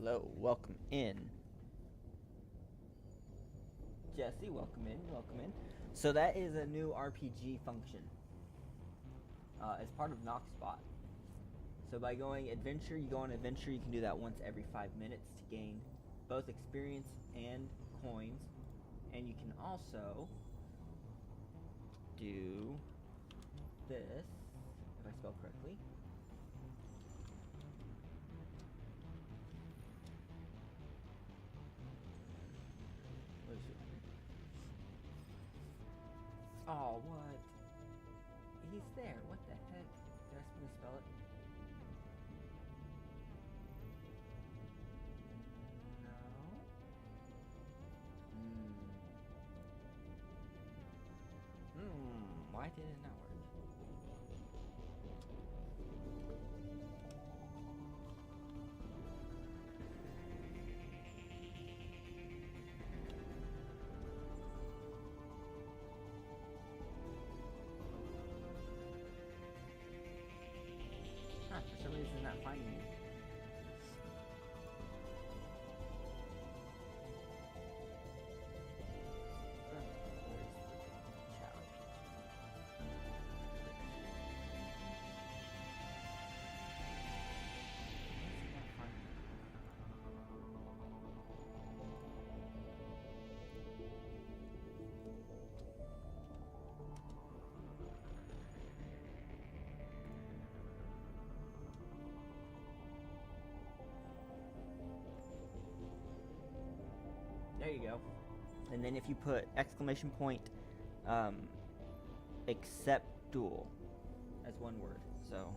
Hello, welcome in. Jesse, welcome in, welcome in. So that is a new RPG function. As part of Knoxbot. So by going adventure, you go on adventure, you can do that once every 5 minutes to gain both experience and coins. And you can also do this, if I spell correctly. Oh, what? He's there. What the heck? Did I misspell it? No. Why did it not work? Huh, for some reason it's not finding me. There you go. And then if you put exclamation point, accept duel as one word. So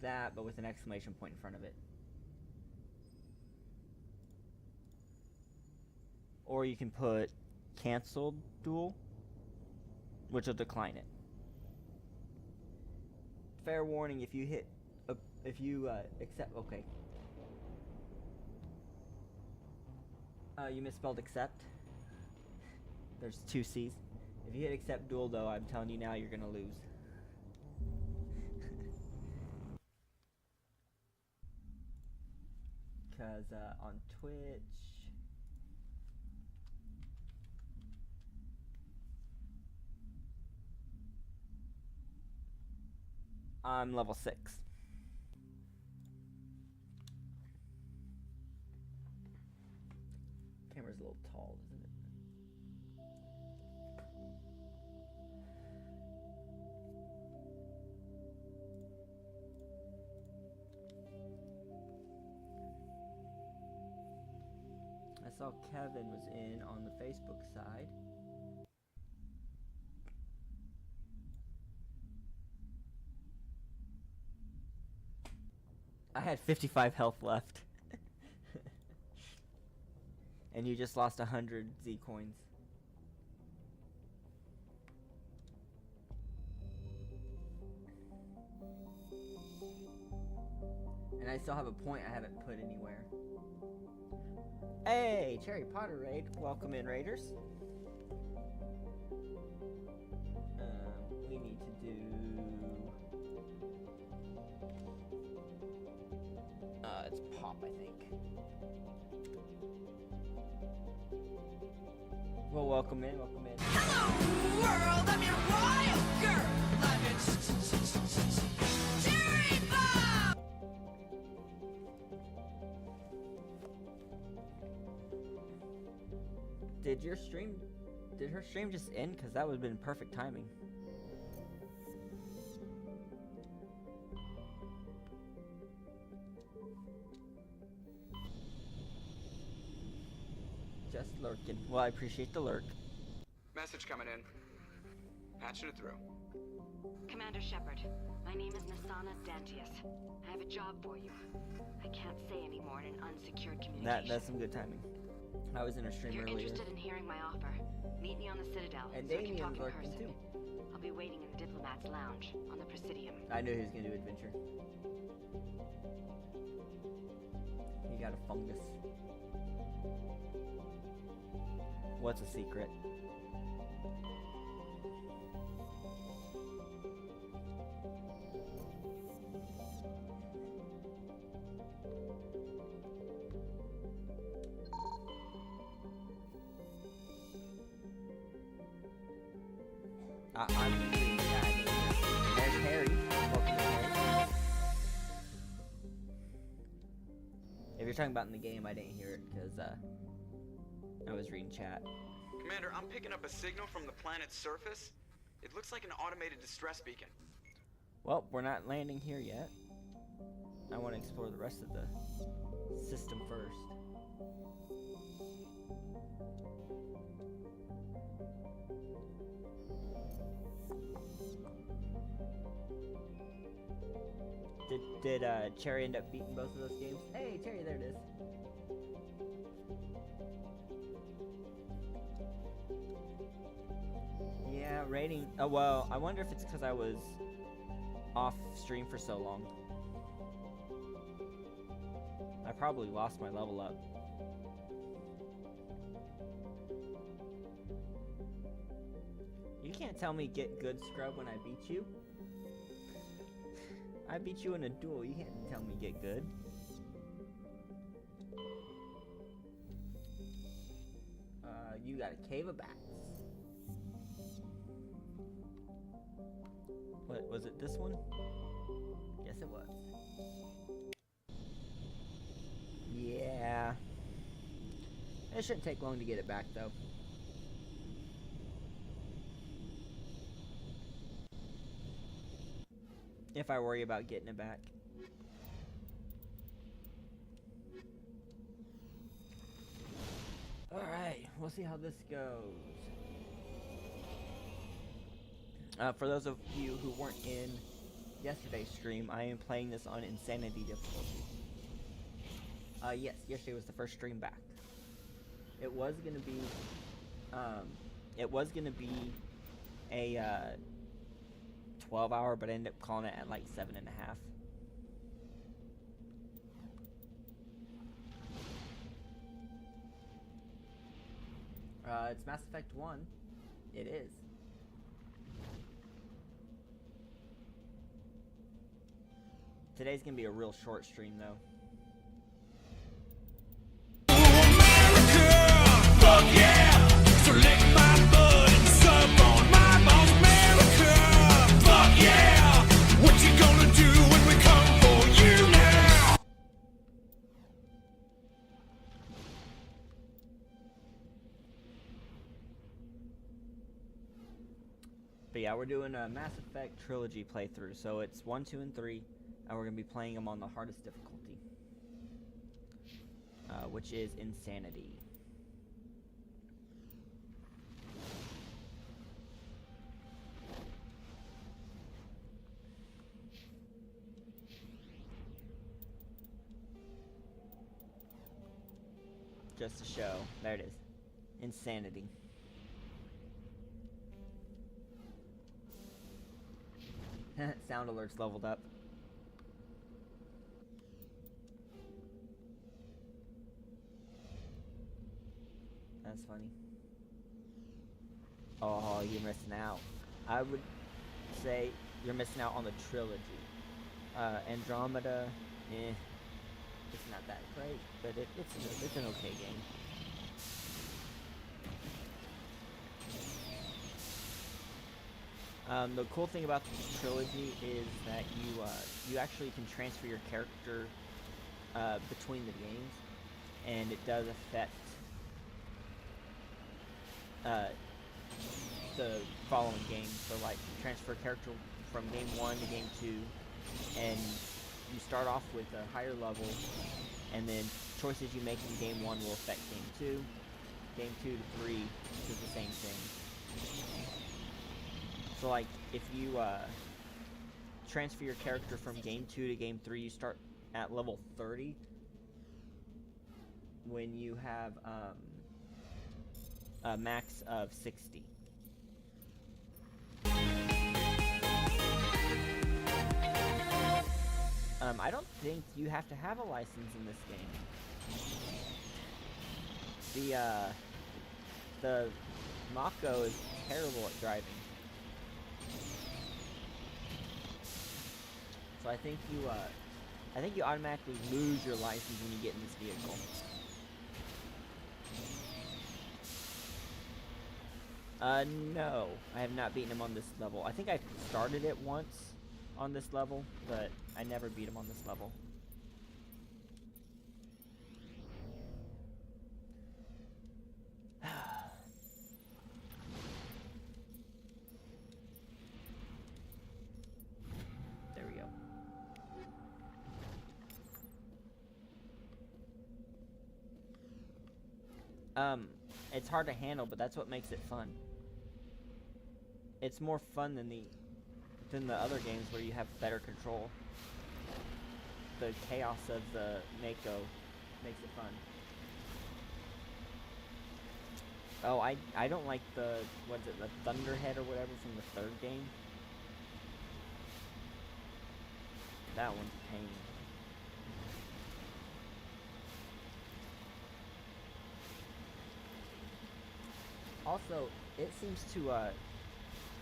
that, but with an exclamation point in front of it. Or you can put canceled duel, which will decline it. Fair warning, if you hit, accept, okay. You misspelled accept. There's 2 C's. If you hit accept duel though, I'm telling you now, you're gonna lose. Cause on Twitch, I'm level 6. Camera's a little tall, isn't it? I saw Kevin was in on the Facebook side. I had 55 health left. And you just lost 100 Z coins. And I still have a point I haven't put anywhere. Hey, Cherry Potter raid. Welcome in, raiders. We need to do... it's pop, I think. Well, welcome in, welcome in. Hello, world! I'm your wild girl! I'm your cherry bomb! Did her stream just end? Because that would have been perfect timing. Just lurking. Well, I appreciate the lurk. Message coming in. Patching it through. Commander Shepard, my name is Nasana Dantius. I have a job for you. I can't say any more in an unsecured communication. That's some good timing. I was in a stream If you're earlier. interested in hearing my offer, meet me on the Citadel And so we can talk Damien's in lurking person. too. I'll be waiting in the Diplomat's Lounge on the Presidium. I knew he was gonna do adventure. He got a fungus. What's a secret? I'm reading chat. There's Harry. Welcome in, Harry. If you're talking about in the game, I didn't hear it because I was reading chat. Commander, I'm picking up a signal from the planet's surface. It looks like an automated distress beacon. Well, we're not landing here yet. I want to explore the rest of the system first. Did Cherry end up beating both of those games? Hey, Cherry, there it is. Yeah, rating. Oh, well, I wonder if it's because I was off stream for so long. I probably lost my level up. You can't tell me get good, Scrub, when I beat you. I beat you in a duel. You can't tell me get good. You got a cave of bats. What was it? This one? Yes, it was. Yeah. It shouldn't take long to get it back, though. If I worry about getting it back. Alright, we'll see how this goes. For those of you who weren't in yesterday's stream, I am playing this on Insanity difficulty. Yes, yesterday was the first stream back. It was gonna be, a 12-hour, but I ended up calling it at like 7.5. It's Mass Effect 1. It is. Today's gonna be a real short stream, though. Fuck yeah! So lick my butt and suck on my balls, America! Fuck yeah! What you gonna do when we come for you now? But yeah, we're doing a Mass Effect Trilogy playthrough, so it's 1, 2, and 3, and we're gonna be playing them on the hardest difficulty, which is Insanity. Just to show. There it is. Insanity. Sound alerts leveled up. That's funny. Oh, you're missing out. I would say you're missing out on the trilogy. Andromeda, it's not that great, but it's an okay game. The cool thing about the trilogy is that you actually can transfer your character between the games, and it does affect the following games. So like you transfer a character from game 1 to game 2, and you start off with a higher level, and then choices you make in game 1 will affect game 2. Game 2 to 3 is the same thing. So like if you transfer your character from game 2 to game 3, you start at level 30 when you have a max of 60. I don't think you have to have a license in this game. The Mako is terrible at driving. So I think you automatically lose your license when you get in this vehicle. No. I have not beaten him on this level. I think I started it once on this level, but I never beat him on this level. There we go. It's hard to handle, but that's what makes it fun. It's more fun than the other games where you have better control. The chaos of the Mako makes it fun. Oh, I don't like the, what's it, the Thunderhead or whatever from the third game. That one's a pain. Also, it seems to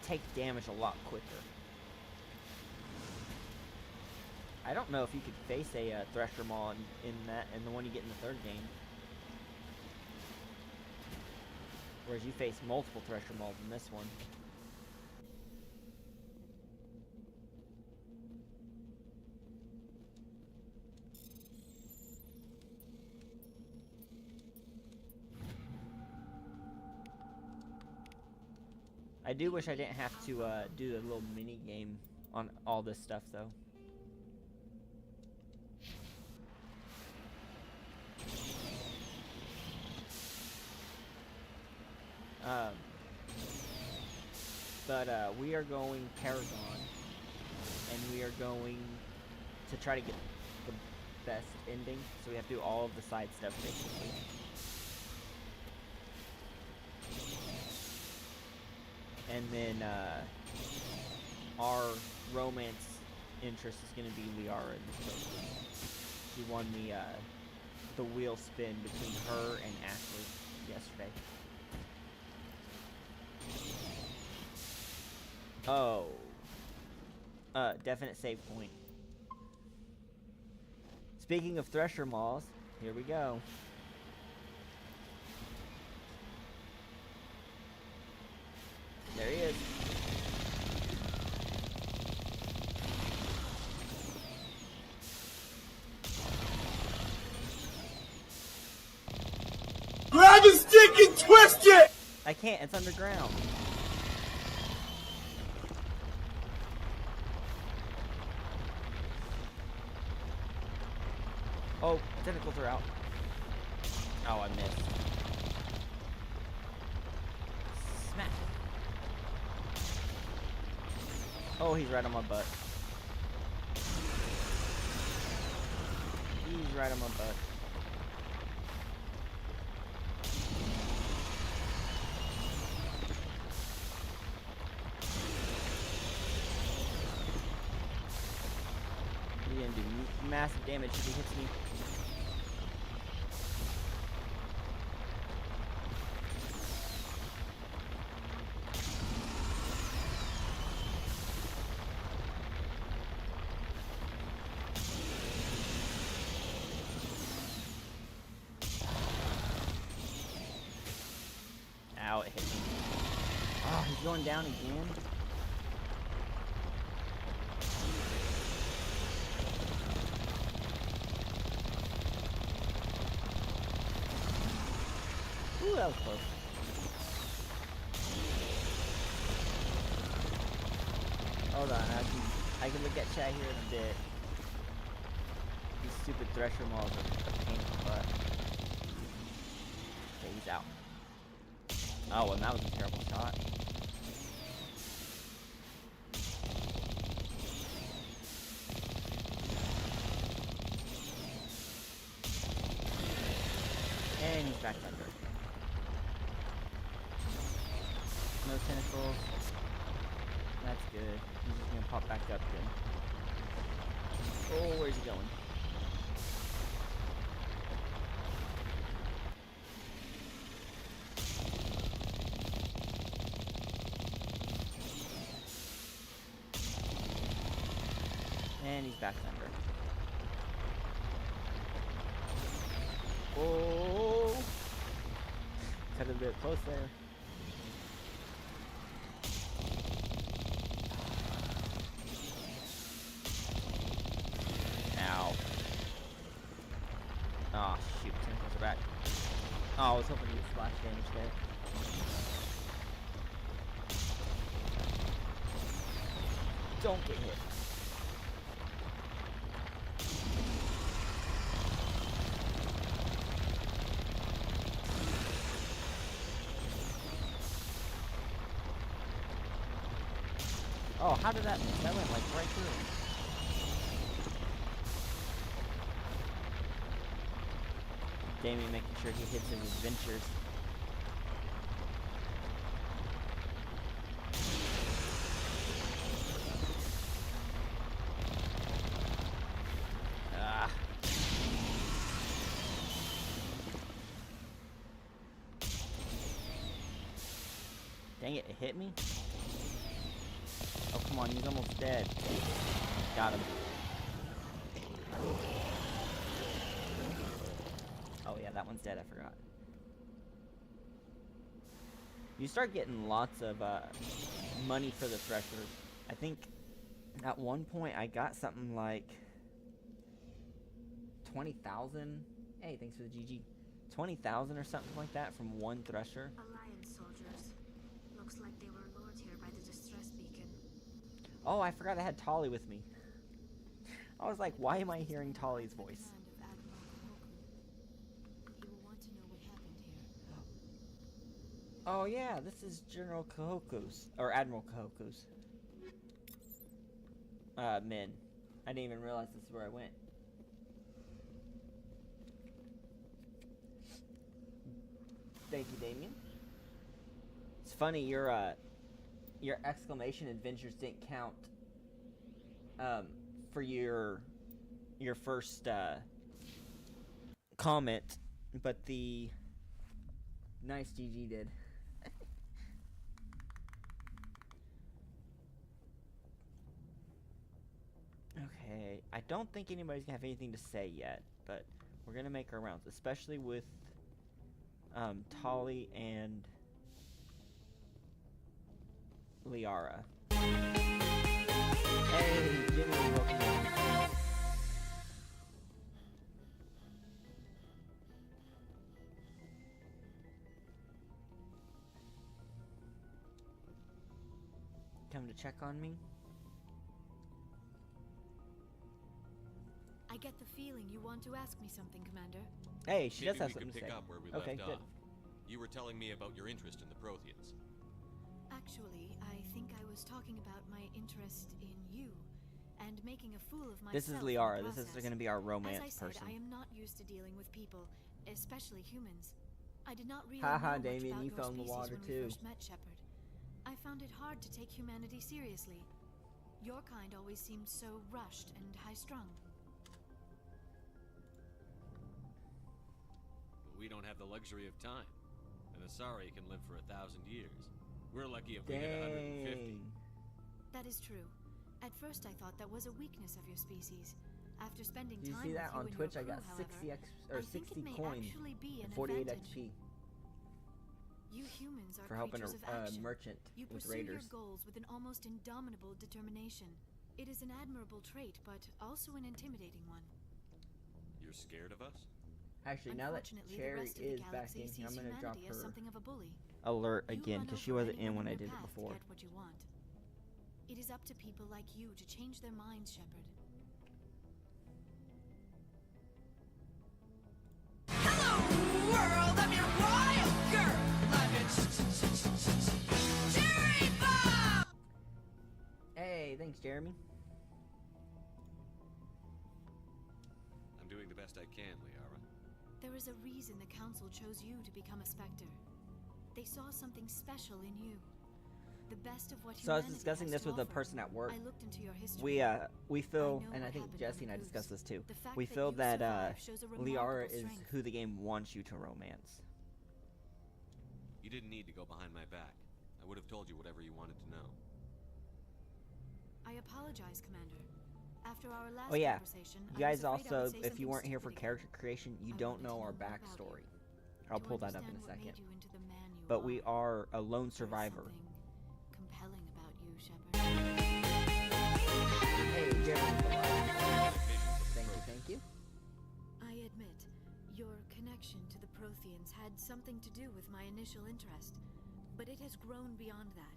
take damage a lot quicker. I don't know if you could face a Thresher Maw in the one you get in the third game. Whereas you face multiple Thresher Maws in this one. I do wish I didn't have to do the little mini game on all this stuff though. We are going Paragon, and we are going to try to get the best ending, so we have to do all of the side stuff basically. And then our romance interest is going to be Liara in this place. She won the wheel spin between her and Ashley yesterday. Oh. Definite save point. Speaking of Thresher Maws, here we go. There he is. Grab the stick and twist it! I can't, it's underground. Oh, tentacles are out. Oh, I missed. Smack. Oh, he's right on my butt. He's right on my butt. He's gonna do massive damage if he hits me. Ow, it hit me. Oh, he's going down again. Ooh, that was close. Hold on, I can look at chat here in a bit. These stupid Thresher Maws are a pain in the butt. Okay, he's out. Oh, and that was a terrible shot. And he's back under. No tentacles. That's good. He's just gonna pop back up then. Oh, where's he going? And he's back under. Oh! Cut a bit close there. shoot, tentacles are back. Oh, I was hoping to get splash damage there. Don't get hit. Oh, how did that miss? That went like right through him. Damien making sure he hits his adventures. Ah. Dang it, it hit me? Oh, come on, he's almost dead. Got him. Oh, yeah, that one's dead, I forgot. You start getting lots of money for the threshers. I think at one point I got something like 20,000. Hey, thanks for the GG. 20,000 or something like that from one thresher. Alliance soldiers. Looks like they were lured here by the distress beacon. Oh, I forgot I had Tolly with me. I was like, why am I hearing Tolly's voice? Oh yeah, this is General Kahoku's, or Admiral Kahoku's men. I didn't even realize this is where I went. Thank you, Damien. It's funny, your exclamation adventures didn't count for your first comment, but the nice GG did. Okay, I don't think anybody's gonna have anything to say yet, but we're gonna make our rounds, especially with Tolly and Liara. Hey, Jimmy, welcome in. Come to check on me? I get the feeling you want to ask me something, Commander. Hey, she does Maybe have we something could to pick say. up where we Okay, left good. off. You were telling me about your interest in the Protheans. Actually, I think I was talking about my interest in you and making a fool of myself. This is in the Liara. This is process. going to be our romance As I said, person. I am not used to dealing with people, especially humans. I did not really Haha, know much Damien, about you your fell in the species water when too. we first met, Shepard. I found it hard to take humanity seriously. Your kind always seemed so rushed and high-strung. We don't have the luxury of time. An Asari can live for 1,000 years. We're lucky if we hit 150. Dang. That is true. At first I thought that was a weakness of your species. After spending Did you time see with that you on and Twitch? your I got crew, 60 however, or I think 60 it may coins actually be and an 48 advantage. XP You humans are for helping creatures of a action. merchant You with pursue raiders. your goals with an almost indomitable determination. It is an admirable trait, but also an intimidating one. You're scared of us? Actually, now that Unfortunately, the Cherry rest of the is back galaxy in here, I'm sees going to drop humanity as her something of a bully. alert You again run because she over wasn't in anyone when I your did it path to before. get what you want. It is up to people like you to change their minds, Shepard. World, I'm your wild girl. I'm your cherry bomb. Hey, thanks, Jeremy. I'm doing the best I can, Liara. There is a reason the Council chose you to become a Spectre. They saw something special in you. The best of what So I was humanity discussing has this to with a offer. person at work. I looked into your history. We feel, I know and I what think happened Jesse on and I the discussed this Goose. too. The fact We that feel you that survived shows a Liara remarkable is strength. who the game wants you to romance. You didn't need to go behind my back. I would have told you whatever you wanted to know. I apologize, Commander. After our last Oh yeah, conversation, you I was guys afraid I also, would say if you something weren't here for stupid again. character creation, you I don't wanted to know our know more about backstory. you. I'll To pull that up in a understand what second. made you into the man you But we are a lone There is survivor. something compelling about you, Shepard. Hey, Jeremy. Visions of the Thank you, Protheans. thank you. I admit, your connection to the Protheans had something to do with my initial interest, but it has grown beyond that.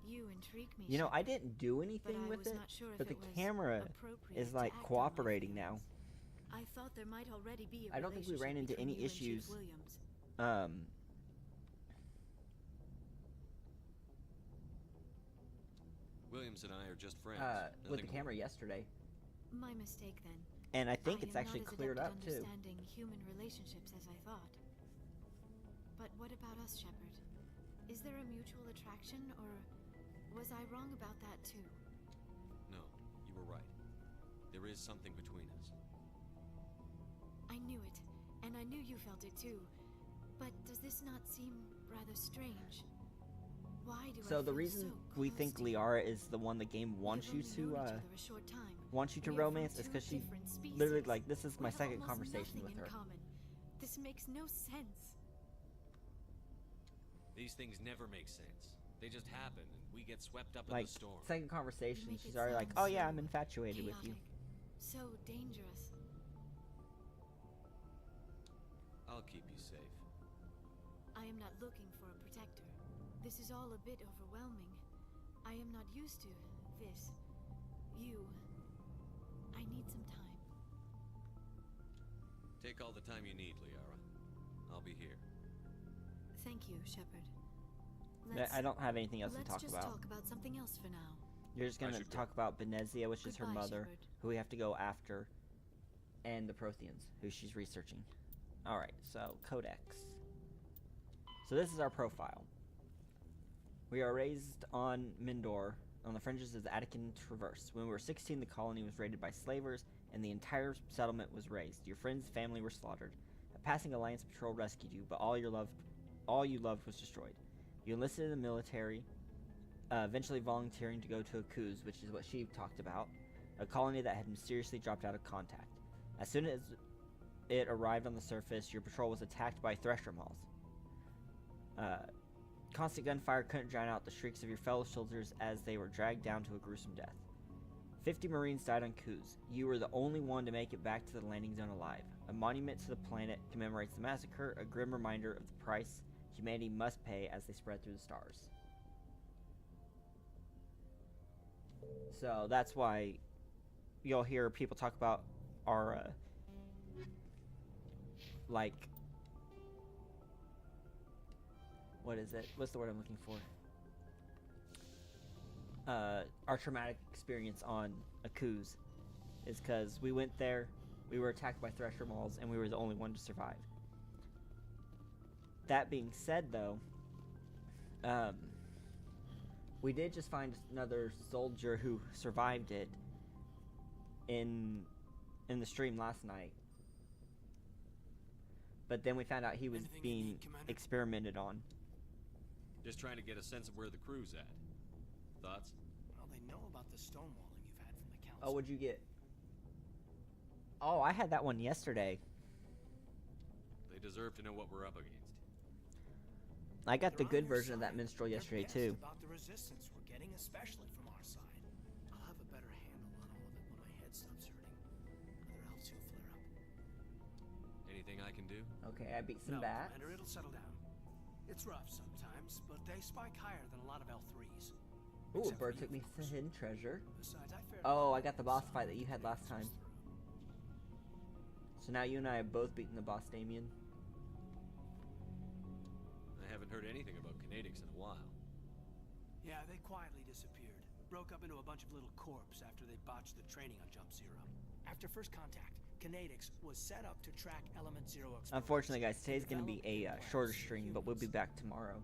You intrigue me. You know, I Shepard, didn't do but anything I with was it, not sure if but the it was camera appropriate is to like act on my cooperating now. feelings. I thought there might already be a I don't think we ran relationship into any between you and Chief issues. Williams. Williams and I are just friends. With the Nothing camera more. yesterday, My mistake then. and I think I it's am actually not as cleared adept up at too. understanding human relationships as I thought. But what about us, Shepard? Is there a mutual attraction, or was I wrong about that too? No, you were right. There is something between us. I knew it, and I knew you felt it too. But does this not seem rather strange? Why do I So the feel reason so we close think to you? Liara is the one the game We wants have you only to known each other a short time. wants you to We are from romance is two because she different species. literally like, this is We my have second almost conversation nothing with in her. common. This makes no sense. These things never make sense. They just happen, and we get swept up in Like the storm. second conversation, make she's it already like, sound oh yeah, so I'm infatuated with you. Chaotic, so dangerous. I'll keep you safe. I am not looking for a protector. This is all a bit overwhelming. I am not used to this. I need some time. Take all the time you need, Liara. I'll be here. Thank you, Shepard. I don't have anything else to Let's talk just about. talk about something else for now. You're just I gonna should go. talk about Benezia, which is her Goodbye, mother, Shepard. who we have to go after, and the Protheans, who she's researching. Alright, so Codex. So this is our profile. We are raised on Mindor, on the fringes of the Attican Traverse. When we were 16, the colony was raided by slavers, and the entire settlement was razed. Your friends and family were slaughtered. A passing Alliance patrol rescued you, but all you loved was destroyed. You enlisted in the military, eventually volunteering to go to Akuz, which is what she talked about, a colony that had mysteriously dropped out of contact. As soon as it arrived on the surface, your patrol was attacked by Thresher Mauls. Constant gunfire couldn't drown out the shrieks of your fellow soldiers as they were dragged down to a gruesome death. 50 Marines died on Kuz. You were the only one to make it back to the landing zone alive. A monument to the planet commemorates the massacre, a grim reminder of the price humanity must pay as they spread through the stars. So that's why you'll hear people talk about our, like, what is it? What's the word I'm looking for? Our traumatic experience on Akuz is because we went there, we were attacked by Thresher Mauls, and we were the only one to survive. That being said, though, we did just find another soldier who survived it in the stream last night. But then we found out he was Anything you being need, Commander? experimented on. Just trying to get a sense of where the crew's at. Thoughts? Well, they know about the stonewalling you've had from the council. Oh, what'd you get? Oh, I had that one yesterday. They deserve to know what we're up against. I got the They're on good your version of that side. minstrel They're yesterday, pissed too. about the resistance we're getting, especially from our side. I'll have a better handle on all of it when my head stops hurting. Other elves will flare up. Anything I can do? Okay, I beat some No, bats. Commander, it'll settle down. It's rough sometimes, but they spike higher than a lot of L3s. Ooh, a Except bird for took you, me of to course. hidden treasure. Besides, I fared Oh, well I got the on boss side fight that you had when last Canadians time. was through. So now you and I have both beaten the boss, Damien. I haven't heard anything about kinetics in a while. Yeah, they quietly disappeared. Broke up into a bunch of little corps after they botched the training on Jump Zero. After first contact, Kinetics was set up to track Element Zero explorers. Unfortunately, guys, today's They going to be a developed shorter plans for stream, but we'll be humans. back tomorrow.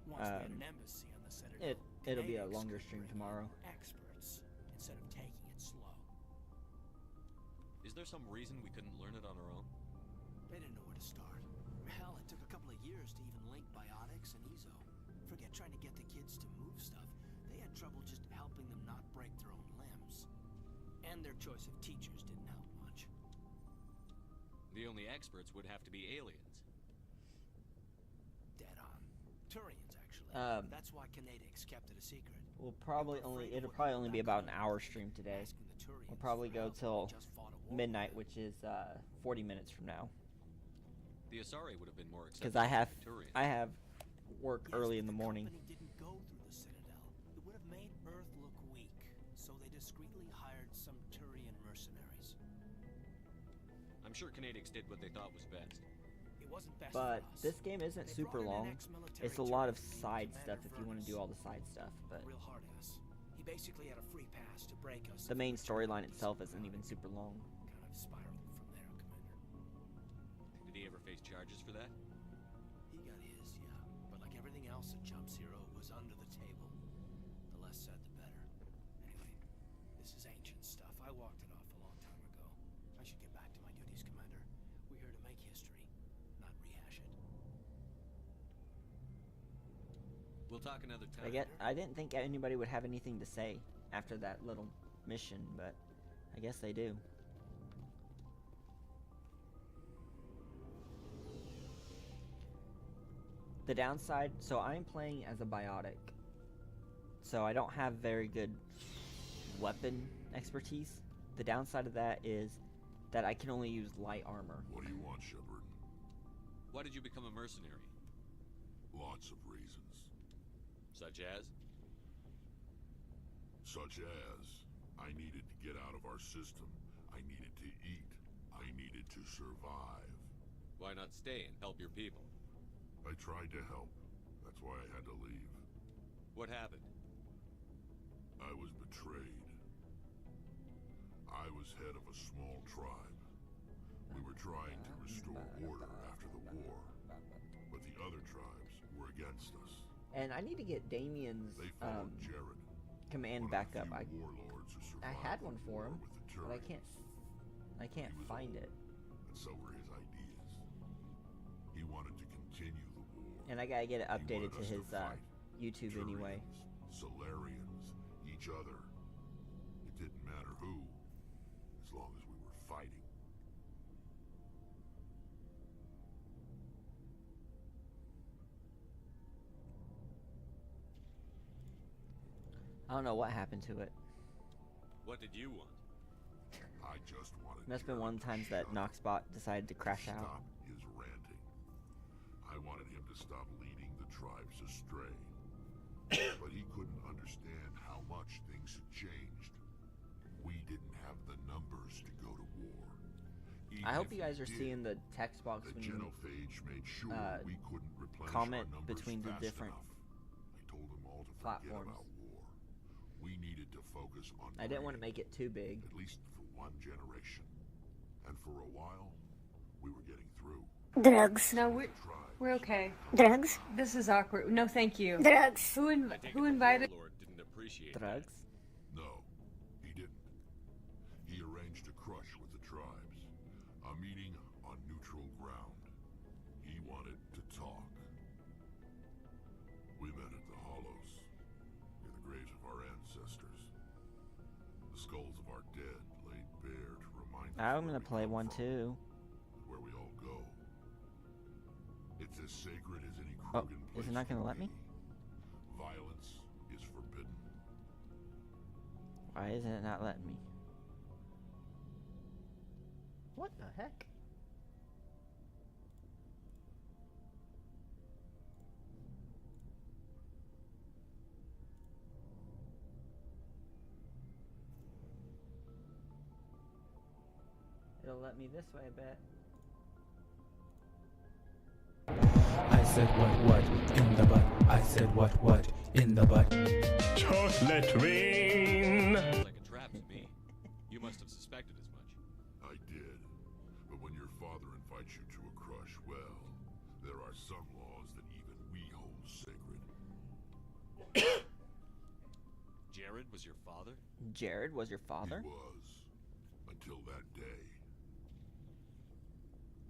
Once we had um, an embassy on the Citadel, it'll be a Kinetics longer could stream bring in tomorrow. more experts instead of taking it slow. Is there some reason we couldn't learn it on our own? They didn't know where to start. Hell, it took a couple of years to even link biotics and EZO. Forget trying to get the kids to move stuff. They had trouble just helping them not break their own limbs. And their choice of teachers didn't help much. The only experts would have to be aliens. Dead on. Turians, actually. That's why Kinetics kept it a secret. We'll probably it'll probably only be about an hour stream today. We'll probably go till midnight, which is 40 minutes from now. The Asari would have been more because accepting I have work Yes, early but in the the morning. company didn't go through the Citadel. It would have made Earth look weak, so they discreetly hired some Turian mercenaries. I'm sure Canadics did what they thought was best. It wasn't best But for us. this game isn't They super brought in an long. ex-military It's a lot of Turian named side Commander stuff if you want to do Vertus. all the side stuff. But Real hard ass. He basically had a free pass to break us. the main storyline itself isn't even super long. Kind of spiraled from there, Commander. Did he ever face charges for that? He got his, yeah. But like everything else at Jump Zero, it was under the table. The less said, the better. Anyway, this is ancient stuff. I walked it off a long time ago. I should get back to my duties, Commander. We're here to make history, not rehash it. We'll talk another time. I didn't think anybody would have anything to say after that little mission, but I guess they do. The downside, so I'm playing as a biotic, so I don't have very good weapon expertise. The downside of that is that I can only use light armor. What do you want, Shepard? Why did you become a mercenary? Lots of reasons. Such as? Such as, I needed to get out of our system. I needed to eat. I needed to survive. Why not stay and help your people? I tried to help. That's why I had to leave. What happened? I was betrayed. I was head of a small tribe. We were trying to restore order after the war, but the other tribes were against us. And I need to get Damien's They followed Jared, command one back of up. the few warlords who I survived had the one for war him, with the but I Turians. can't He was find old, it. And so were his ideas. He wanted to continue the war. And I gotta get it He updated to wanted us his fight. YouTube anyway. Turians, Solarians, each other. It didn't matter who, as long as we were fighting. I don't know what happened to it. What did you want? I just wanted Must have been Jared one of the to times that shut up. Noxbot decided to crash out. Stop his ranting. I wanted him to stop leading the tribes astray. But he couldn't understand how much things had changed. We didn't have the numbers to go to war. Even I hope if you we guys are did, seeing the text box the when you genophage made sure we couldn't replenish comment our numbers between the fast different enough. I told them all to forget platforms. about war. We needed to focus on I didn't want to breeding, make it too big. at least for one generation. And for a while, we were getting through. Drugs. No, The tribes we're okay. Drugs. This is awkward. No, thank you. Drugs. I take Who it invited? The warlord didn't appreciate Drugs? No, he didn't. He arranged a crush with the tribes. A meeting on neutral ground. He wanted to talk. We met at the Hollows, near the graves of our ancestors. The skulls of our dead laid bare to remind us I'm where gonna we play come one from, too. where we all go. It's as sacred as any Oh, Krogan is place it not gonna can let me? be. Violence is forbidden. Why isn't it not letting me? What the heck? It'll let me this way, I bet. I said what in the butt. I said what in the butt. Chocolate rain. Sounds like a trap to me. You must have suspected as much. I did. But when your father invites you to a crush, well, there are some laws that even we hold sacred. Jared was your father? Jared was your father? He was. Until that day.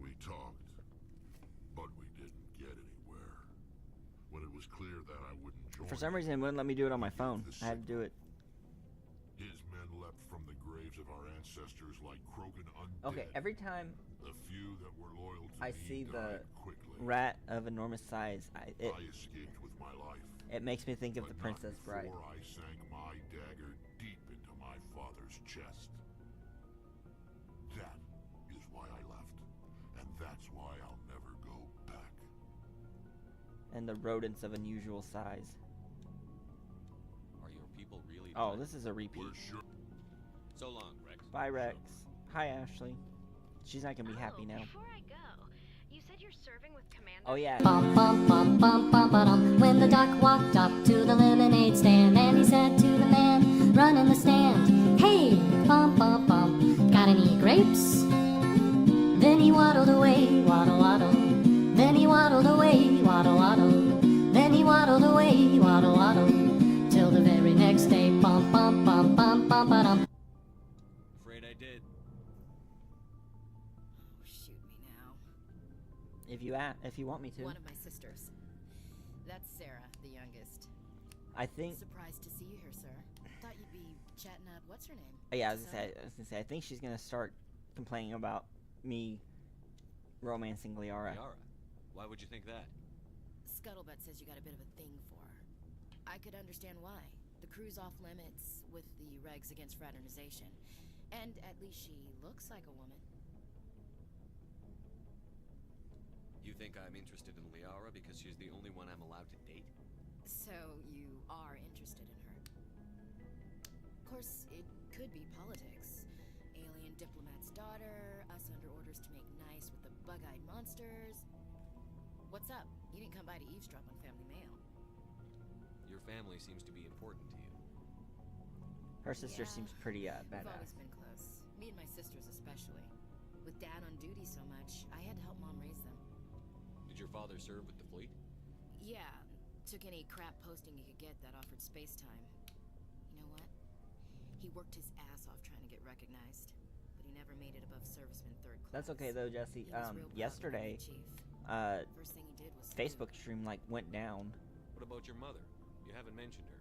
We talked, but we didn't get anywhere. When it was clear that I wouldn't join For some him, reason, it wouldn't let me do it on my he gave phone. the I had to do it. His men leapt from the graves of our ancestors like Krogan undead. Okay, every time The few that were loyal to I me see the died quickly. rat of enormous size, it I escaped with my life. it makes me think of But the not Princess Bride. before I sank my dagger deep into my father's chest. That is why I left. And that's why I'll never and the rodents of unusual size. Are your people really Oh, dead? this is a repeat. We're sure. So long, Rex. Bye, Rex. Hi, Ashley. She's not gonna be happy now. Before I go, you said you're serving with Commander. Oh yeah. Bum, bum, bum, bum, bum, ba-dum. When the doc walked up to the lemonade stand, and he said to the man running the stand, "Hey, bum, bum, bum, got any grapes?" Then he waddled away, waddle, waddle. Then he waddled away, waddle, waddle. Then he waddled away, waddle, waddle. Till the very next day, bum, bum, bum, bum, bum, ba-dum. Afraid I did. Oh, shoot me now. If you want me to. One of my sisters. That's Sarah, the youngest. I think. Surprised to see you here, sir. Thought you'd be chatting up. What's her name? Yeah, I was gonna say. I think she's gonna start complaining about me romancing Liara. Liara? Why would you think that? Scuttlebutt says you got a bit of a thing for her. I could understand why. The crew's off limits with the regs against fraternization. And at least she looks like a woman. You think I'm interested in Liara because she's the only one I'm allowed to date? So you are interested in her. Of course, it could be politics. Alien diplomat's daughter, us under orders to make nice with the bug-eyed monsters. What's up? You didn't come by to eavesdrop on family mail. Your family seems to be important to you. Her sister Yeah, seems pretty We've badass. always been close. Me and my sisters especially. With Dad on duty so much, I had to help Mom raise them. Did your father serve with the fleet? Yeah, took any crap posting he could get that offered space time. You know what? He worked his ass off trying to get recognized, but he never made it above serviceman third class. That's okay though, Jesse. He was real proud of me, Yesterday, Chief. First thing he did was Facebook stream like went down. What about your mother? You haven't mentioned her.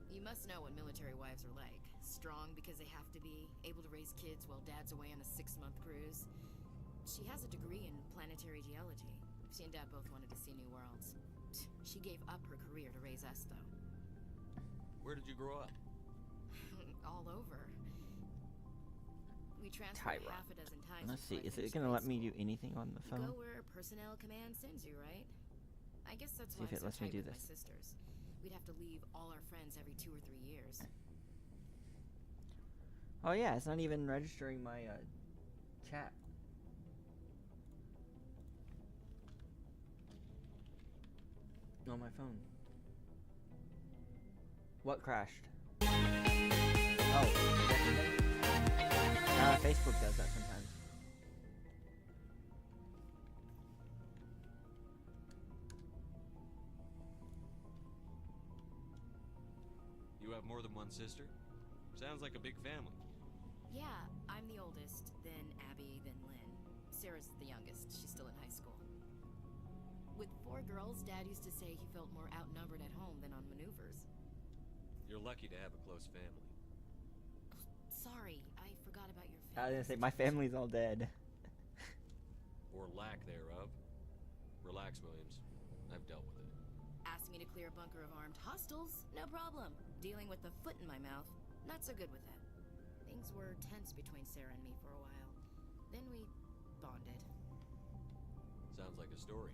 You must know what military wives are like. Strong because they have to be, able to raise kids while Dad's away on a 6-month cruise. She has a degree in planetary geology. She and Dad both wanted to see new worlds. She gave up her career to raise us, though. Where did you grow up? All over. We transferred Tyra. half a dozen times. Let's see. before I Is it finished gonna let me grade do school. anything on the You phone? go where personnel command sends you, right? I guess that's See why if it I'm so lets me tight do with this. my sisters. We'd have to leave all our friends every 2 or 3 years. Oh yeah, it's not even registering my chat. On my phone. What crashed? Oh, Facebook does that sometimes. You have more than one sister? Sounds like a big family. Yeah, I'm the oldest, then Abby, then Lynn. Sarah's the youngest. She's still in high school. With 4 girls, Dad used to say he felt more outnumbered at home than on maneuvers. You're lucky to have a close family. Sorry, I forgot about your family. I was gonna say my family's all dead. Or lack thereof. Relax, Williams. I've dealt with it. Asked me to clear a bunker of armed hostiles? No problem. Dealing with the foot in my mouth? Not so good with that. Things were tense between Sarah and me for a while. Then we bonded. Sounds like a story.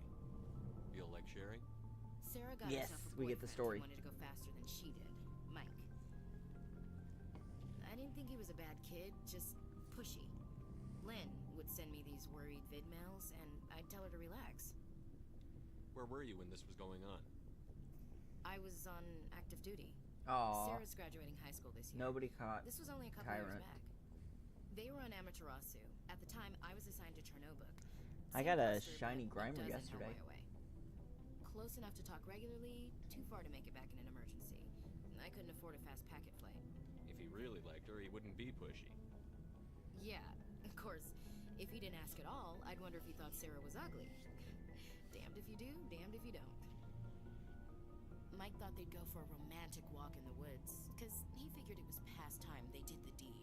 Feel like sharing? Sarah got Yes, herself a we get the story. boyfriend who wanted to go faster than she did. Mike. I didn't think he was a bad kid, just pushy. Lynn would send me these worried vid mails, and I'd tell her to relax. Where were you when this was going on? I was on active duty. Aw. Sarah's graduating high school this year. Nobody caught This was only a couple Tyrant. years back. They were on Amaterasu. At the time, I was assigned to Chernobyl. I got a shiny Grimer yesterday. Close enough to talk regularly, too far to make it back in an emergency. I couldn't afford a fast packet flight. If he really liked her, he wouldn't be pushy. Yeah, of course. If he didn't ask at all, I'd wonder if he thought Sarah was ugly. Damned if you do, damned if you don't. Mike thought they'd go for a romantic walk in the woods, because he figured it was past time they did the deed.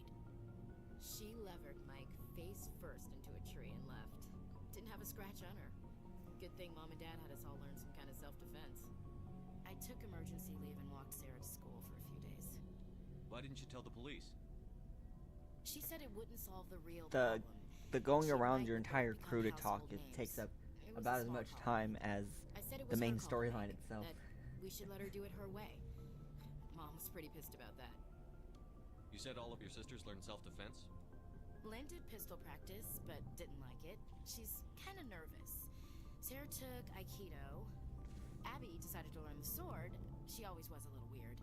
She levered Mike face first into a tree and left. Didn't have a scratch on her. Good thing Mom and Dad had us all learn some kind of self-defense. I took emergency leave and walked Sarah to school for a few days. Why didn't you tell the police? She said it wouldn't solve the real The problem. going She around might your become entire crew to talk, household it takes names. up It was about a as small much call. time as I said it the was main her call, storyline Mike, itself. that we should let her do it her way. Mom was pretty pissed about that. You said all of your sisters learned self-defense? Lynn did pistol practice, but didn't like it. She's kind of nervous. Sarah took Aikido. Abby decided to learn the sword. She always was a little weird.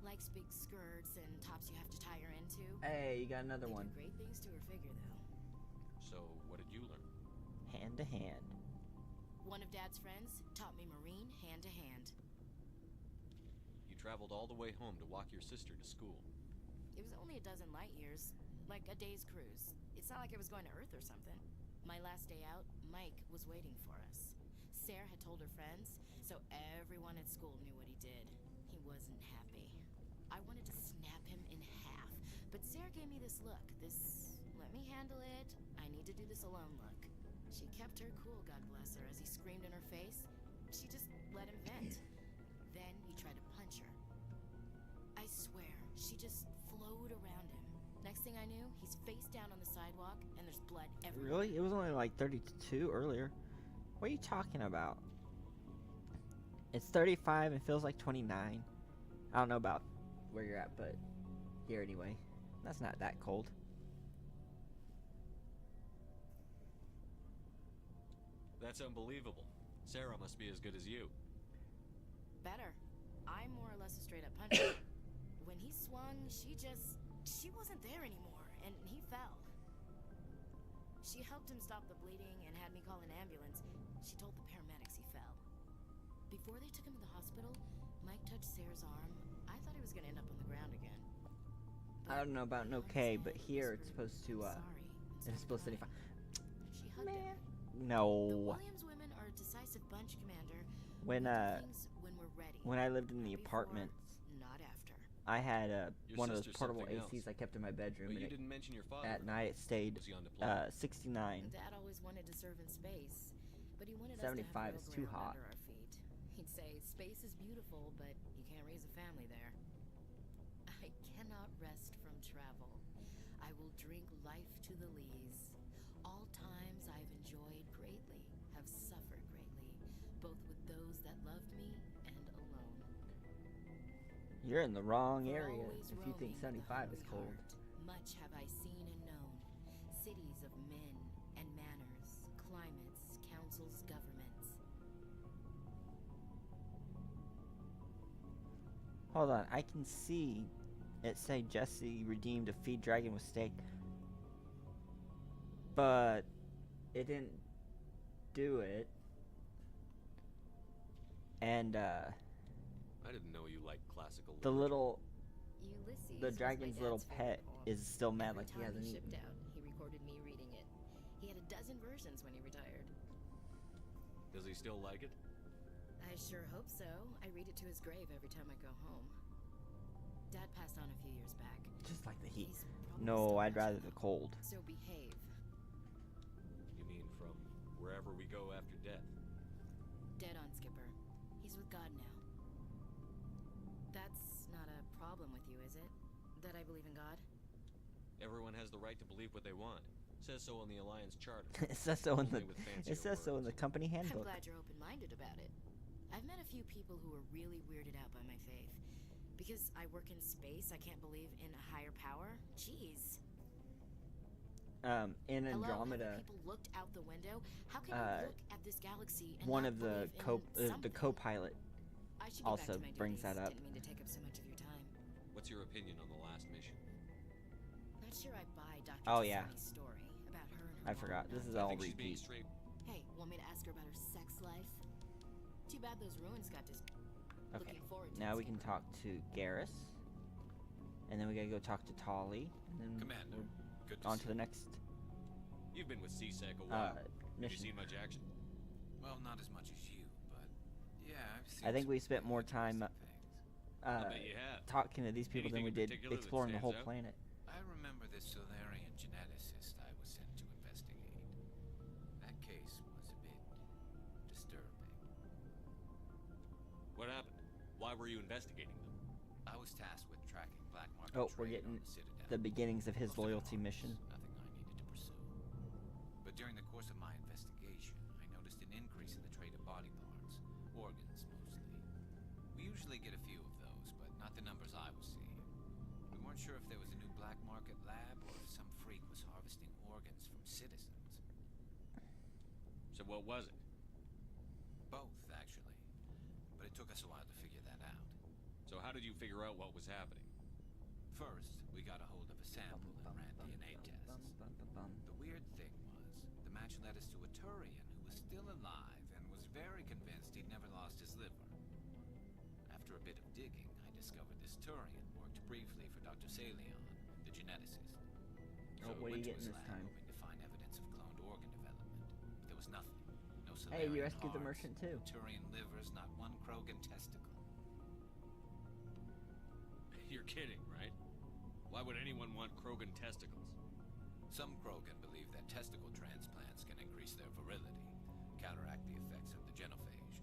Likes big skirts and tops you have to tie her into. Hey, you got another They one. did great things to her figure, though. So, what did you learn? Hand to hand. One of Dad's friends taught me Marine hand to hand. You traveled all the way home to walk your sister to school. It was only a dozen light years, like a day's cruise. It's not like I was going to Earth or something. My last day out, Mike was waiting for us. Sarah had told her friends, so everyone at school knew what he did. He wasn't happy. I wanted to snap him in half, but Sarah gave me this look, this let me handle it, I need to do this alone look. She kept her cool, God bless her, as he screamed in her face. She just let him vent. Then he tried to punch her. I swear, she just flowed around him. Next thing I knew, he's face down on the sidewalk, and there's blood everywhere. Really? It was only like 32 earlier. What are you talking about? It's 35 and feels like 29. I don't know about where you're at, but here anyway. That's not that cold. That's unbelievable. Sarah must be as good as you. Better. I'm more or less a straight-up puncher. When he swung, she wasn't there anymore, and he fell. She helped him stop the bleeding and had me call an ambulance. She told the paramedics he fell. Before they took him to the hospital, Mike touched Sarah's arm. I thought he was gonna end up on the ground again. I don't know about an okay, but here it's supposed to, it's supposed to 75. She hugged him. The No. Williams women are a decisive bunch, Commander. When, We do things when we're ready. when I lived in the Before, apartments, not after. I had Your one of those sister's portable something ACs else. I kept in my bedroom, But and you didn't mention your father. at night it stayed Was he on deployment? 69. Dad always wanted to serve in space, but he wanted 75 us is to have too real ground hot. under our feet. He'd say, space is beautiful, but you can't raise a family there. I cannot rest from travel. I will drink life to the lees. All times I've enjoyed greatly, have suffered greatly, both with those that loved me and alone. You're in the wrong For area always if you think roaming with a 75 is hungry cold. heart, much have I seen and known. Cities of men and manners, climates, councils, governments. Hold on, I can see it say Jesse redeemed a feed dragon with steak, but it didn't do it. And I didn't know you liked classical the literature. little, Ulysses the was my dragon's little dad's pet favorite poem. is still mad Every like he time hasn't shipped eaten. out, he recorded me reading it. He had a dozen versions when he retired. Does he still like it? I sure hope so. I read it to his grave every time I go home. Dad passed on a few years back. Just like the heat. He's probably No, still I'd rather watching, the cold. So behave. You mean from wherever we go after death? Dead on, Skipper. He's with God now. That's not a problem with you, is it? That I believe in God? Everyone has the right to believe what they want. Says so in the Alliance Charter. It says so in the Only with fancier it says so in the company I'm handbook. glad you're open-minded about it. I've met a few people who are really weirded out by my faith. Because I work in space, I can't believe in a higher power? Jeez. In Hello, Andromeda, have people looked out the window? How can you look at this galaxy and one not of the believe in the something? co-pilot I should get also back to my brings duties. that up. Didn't mean to take up so much of your time. What's your opinion on the last mission? Not sure I buy Dr. Oh, yeah. Trelawney's story about her and her I mom forgot. This is I all think she's being repeat. straight. Hey, want me to ask her about her sex life? Too bad those ruins got dis. Okay, Looking forward to now it, we can Skipper. talk to Garrus, and then we gotta go talk to Tolly, and then Commander, good to on see to the next You've been with CSEC a while. Have you mission. seen much action? Well, not as much as you, but yeah, I've seen. I think some we spent more pretty time interesting things. I bet you have. talking to these people than we Anything in did particular that exploring the whole stands out? planet. I remember this Solarian geneticist I was sent to investigate. That case was a bit disturbing. What happened? Why were you investigating them? I was tasked with tracking black market Oh, we're trade getting on the Citadel. the beginnings of his Most of it loyalty harmless, mission. Nothing I needed to pursue. But during the course of my investigation, I noticed an increase occasionally get a few of those, but not the numbers I was seeing. We weren't sure if there was a new black market lab or if some freak was harvesting organs from citizens. So what was it? Both, actually. But it took us a while to figure that out. So how did you figure out what was happening? First, we got a hold of a sample and ran DNA tests. The weird thing was, the match led us to a Turian who was still alive and was very convinced he'd never lost his liver. After a bit of digging, I discovered this Turian worked briefly for Dr. Salion, the geneticist. Oh, what are you getting this time? Hoping to find evidence of cloned organ development. There was nothing. No Hey, you Salarian rescued the hearts, merchant too. Turian livers, not one Krogan testicle. You're kidding, right? Why would anyone want Krogan testicles? Some Krogan believe that testicle transplants can increase their virility, counteract the effects of the genophage.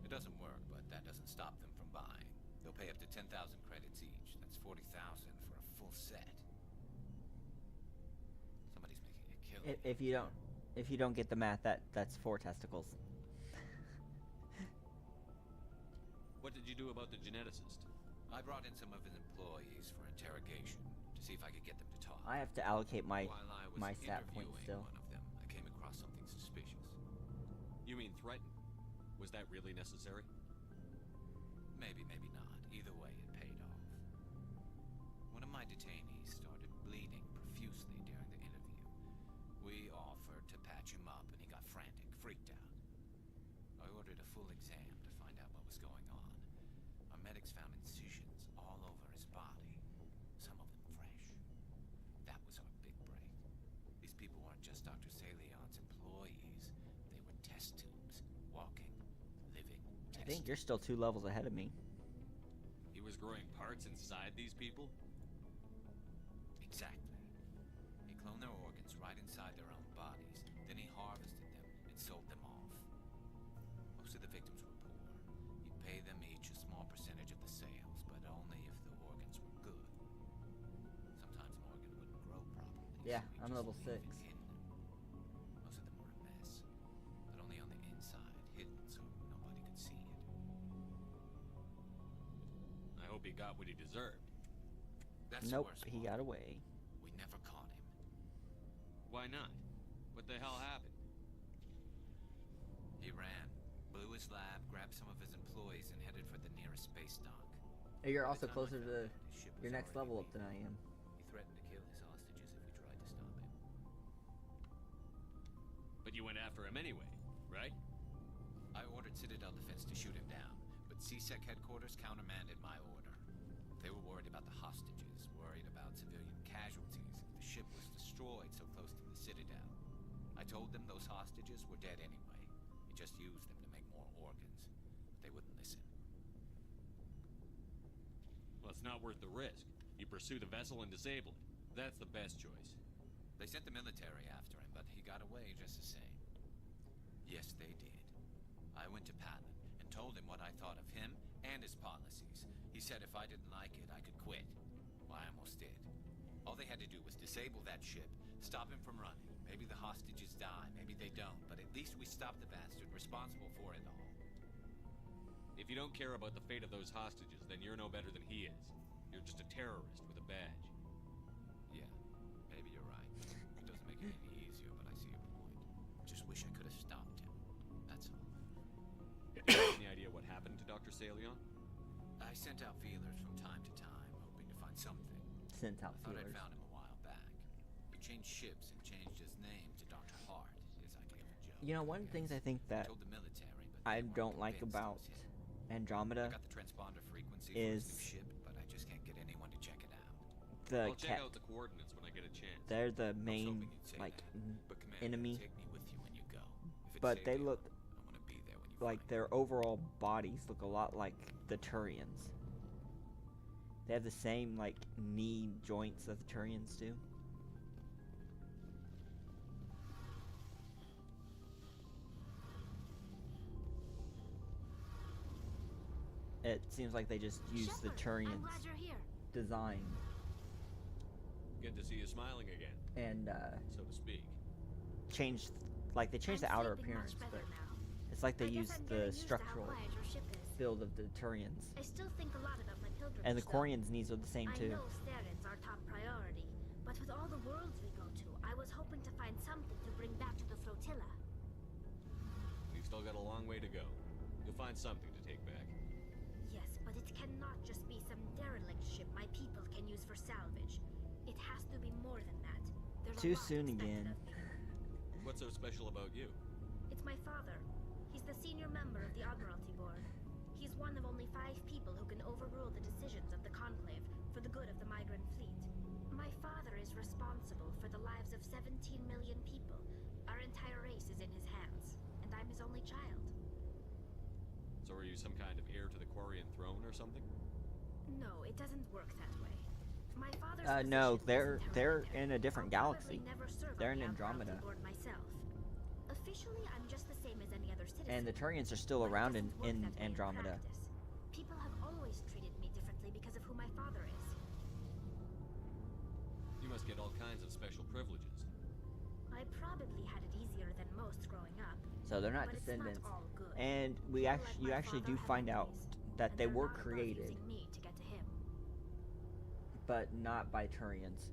It doesn't work, but that doesn't stop them from buying. They'll pay up to 10,000 credits each. That's 40,000 for a full set. Somebody's making a killing. If you don't get the math, that's 4 testicles. What did you do about the geneticist? I brought in some of his employees for interrogation to see if I could get them to talk. I have to allocate my While I was stat points interviewing still. one of them, I came across something suspicious. You mean threatened? Was that really necessary? Maybe, maybe not. Either way, it paid off. One of my detainees started bleeding profusely during the interview. We offered to patch him up, and he got frantic, freaked out. I ordered a full exam to find out what was going on. Our medics found incisions all over his body, some of them fresh. That was our big break. These people weren't just Dr. Salion's employees. They were test tubes, walking, living test I think you're still 2 levels ahead of me. He was growing parts inside these people? Exactly. He cloned their organs right inside their own bodies. Then he harvested them and sold them off. Most of the victims were poor. He'd pay them each a small percentage of the sales, but only if the organs were good. Sometimes an organ wouldn't grow properly. Yeah, so he'd I'm just level leave 6. it hidden. Most of them were a mess, but only on the inside, hidden so nobody could see it. I hope he got what he deserved. That's Nope, the worst he part. got away. We never caught him. Why not? What the hell happened? He ran, blew his lab, grabbed some of his employees, and headed for the nearest space dock. You're By also the time I closer found to out, his ship was your next already level up leaving. than I am. He threatened to kill his hostages if we tried to stop him. But you went after him anyway, right? I ordered Citadel Defense to shoot him down, but CSEC headquarters countermanded my order. They were worried about the hostages, worried about civilian casualties if the ship was destroyed so close to the Citadel. I told them those hostages were dead anyway. He just used them to make more organs. But they wouldn't listen. Well, it's not worth the risk. You pursue the vessel and disable it. That's the best choice. They sent the military after him, but he got away just the same. Yes, they did. I went to Palin and told him what I thought of him and his policies. He said if I didn't like it, I could quit. Well, I almost did. All they had to do was disable that ship, stop him from running. Maybe the hostages die, maybe they don't, but at least we stopped the bastard responsible for it all. If you don't care about the fate of those hostages, then you're no better than he is. You're just a terrorist with a badge. Yeah, maybe you're right. It doesn't make it any easier, but I see your point. Just wish I could have stopped him. That's all. Any idea what happened to Dr. Salion? I sent out feelers from time to time, hoping to find something. Sent out I thought I'd feelers. found him a while back. He changed ships and changed his name to Dr. Hart, as I gave a joke. You know, one of the things I think I that told the military, but I they weren't don't like convinced it about was him. Andromeda I got the transponder frequency is for his new ship, but I just can't get anyone to check it out. the I'll check cat. out the coordinates when I get a chance. They're the I was main hoping you'd say like that. But Commander, enemy, take me with you when you go. If it's but they Savior, look I want to be there when you like find their overall bodies look a lot like the Turians. They have the same like knee joints that the Turians do. It seems like they just use the Shepard, I'm Turians glad you're here. design Good to see you smiling again, and so to speak. changed like they changed I'm the outer sleeping much appearance, better but now. it's like they I guess use I'm the getting used to how structural quiet your ship is. filled of the Turians. I still think a lot about my pilgrimage. And the though. Quarians' needs are the same too. I know Theron's our top priority, but with all the worlds we go to, I was hoping to find something to bring back to the flotilla. We've still got a long way to go. You'll find something to take back. Yes, but it cannot just be some derelict ship my people can use for salvage. It has to be more than that. There's Too a lot soon expected again. of me. What's so special about you? It's my father. He's the senior member of the Admiralty Board. He's one of only 5 people who can overrule the decisions of the Conclave for the good of the migrant fleet. My father is responsible for the lives of 17 million people. Our entire race is in his hands, and I'm his only child. So are you some kind of heir to the Quarian throne or something? No, it doesn't work that way. My father's No, position they're wasn't in a different I'll galaxy. probably never serve They're on in the Admiralty Andromeda. Board myself. Officially, I'm just the same as any other citizen. And the Turians are still but it around doesn't work in that way in Andromeda. practice. People have always treated me differently because of who my father is. You must get all kinds of special privileges. I probably had it easier than most growing up. So they're not but descendants. It's not all good. And we you actually do find out that they were created, Me to get to him. but not by Turians.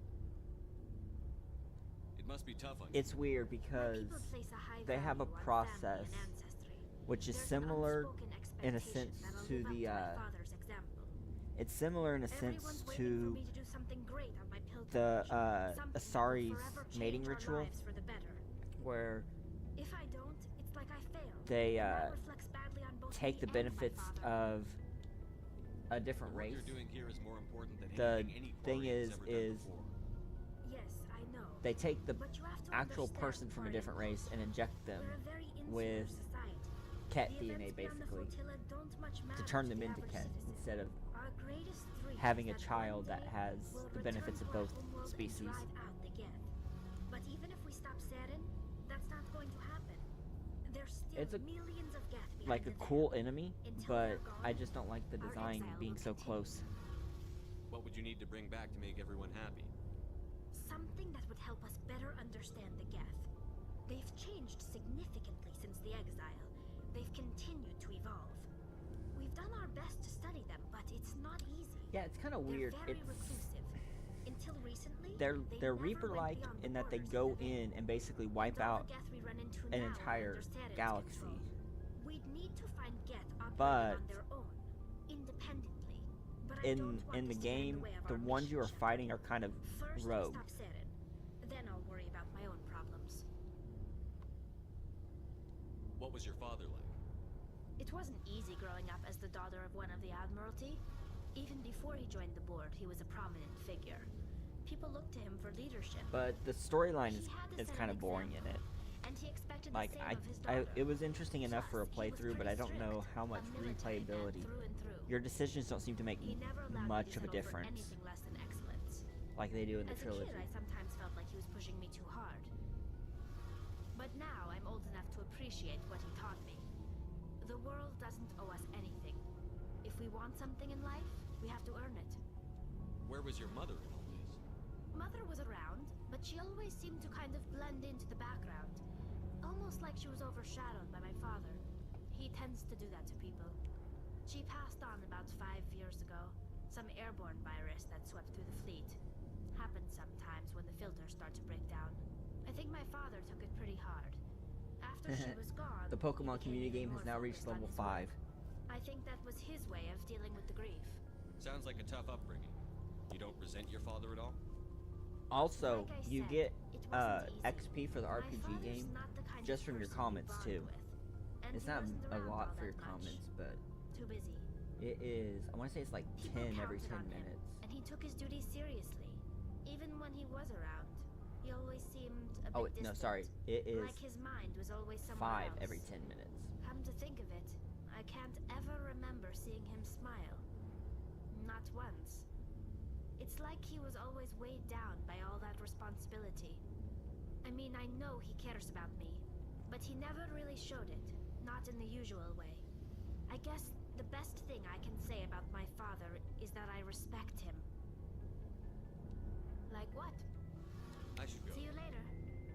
It must be tough on you. It's weird because People place a high they have a value on process family and ancestry. which is There's an similar unspoken in a expectation sense that I'll to live up the my father's example. it's similar in a sense Everyone's waiting for to me to do something great on my the pilgrimage, something that will Asari's forever mating change our ritual, lives for the better. where If I don't, it's like I failed. they and that reflects badly on both take me the and my benefits father. of a different What race. you're doing here is more important than The anything any thing Quarian's is ever done before. Yes, I know. they take the But you have to actual understand, person from a different race and inject them we're a very insular with society. cat The DNA events beyond the basically flotilla don't much to matter turn them the into average cat citizen. instead of Our greatest dream having a is that child one that day has we'll the return benefits of to our both homeworld and species. drive out the Geth. But even if we stop Saren, that's not going to happen. There's still It's a millions of Geth behind like a the cool veil. enemy, Until but they're gone, I just don't like the our design exile being will so continue. close. What would you need to bring back to make everyone happy? Something that would help us better understand the Geth. They've changed significantly since the exile. They've continued to evolve. We've done our best to study them, but it's not easy. Yeah, it's kind of weird. They're very It's reclusive. Until recently, they're they never Reaper-like went beyond in the that they borders go of the Veil. in and basically wipe And all out the Geth we run into an now are entire under Saren's galaxy. control. We'd need to find Geth operating But on their own, independently. But I in don't want the this to get in game, way of the our ones you are mission. fighting are kind of First, I rogue. stop Saren. Then I'll worry about my own problems. What was your father like? It wasn't easy growing up as the daughter of one of the Admiralty. Even before he joined the board, he was a prominent figure. People looked to him for leadership. But the storyline He had to is set kind an of boring in example, it. and he expected Like the same of his daughter. it was interesting enough for a Plus, he was playthrough, but I pretty don't know strict, how a much military man replayability. through and through. Your decisions don't seem to make He never allowed me much to of a settle for difference, anything less than excellence. like they do in the As trilogy. a kid, I sometimes felt like he was pushing me too hard. But now I'm old enough to appreciate what he taught me. The world doesn't owe us anything. If we want something in life, we have to earn it. Where was your mother in all this? Mother was around, but she always seemed to kind of blend into the background. Almost like she was overshadowed by my father. He tends to do that to people. She passed on about 5 years ago. Some airborne virus that swept through the fleet. Happens sometimes when the filters start to break down. I think my father took it pretty hard. After she was gone, The Pokemon he became community even game has more now reached focused on level his work. 5. I think that was his way of dealing with the grief. Sounds like a tough upbringing. You don't resent your father at all? Also, Like I you said, get it wasn't easy. XP for the My RPG father's game not the kind just of from your person you comments bond too. with, and It's he not wasn't a around lot all for your that much. comments, but Too busy. it is. I want to say it's like People 10 every counted 10 on him, minutes. and he took his duties seriously. Even when he was around, he always seemed a bit Oh distant. no, sorry. It is Like his mind was always somewhere 5 else. every 10 minutes. Come to think of it, I can't ever remember seeing him smile. Not once. It's like he was always weighed down by all that responsibility. I mean, I know he cares about me, but he never really showed it. Not in the usual way. I guess the best thing I can say about my father is that I respect him. Like what? I should go. See you later.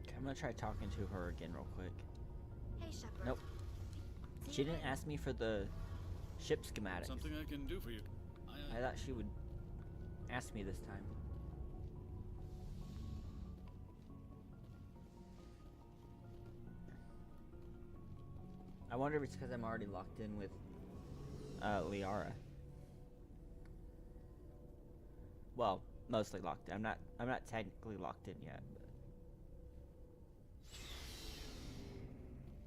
Okay, I'm gonna try talking to her again real quick. Hey, Shepard. Nope. See She you didn't later. ask me for the Ship schematics. Something I can do for you. I thought she would ask me this time. I wonder if it's because I'm already locked in with Liara. Well, mostly locked in. I'm not technically locked in yet.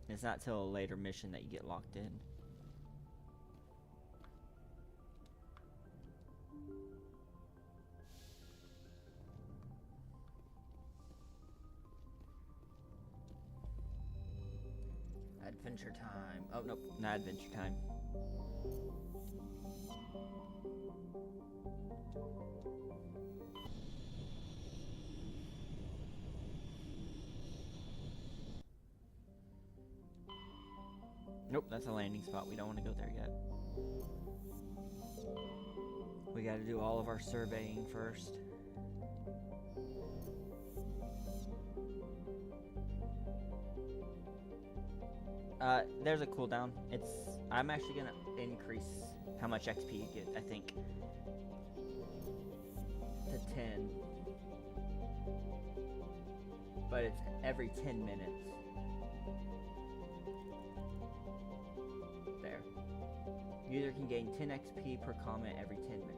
But it's not till a later mission that you get locked in. Adventure time. Oh, nope, not adventure time. Nope, that's a landing spot. We don't want to go there yet. We got to do all of our surveying first. There's a cooldown. I'm actually gonna increase how much XP you get, I think, to 10. But it's every 10 minutes. There. User can gain 10 XP per comment every 10 minutes.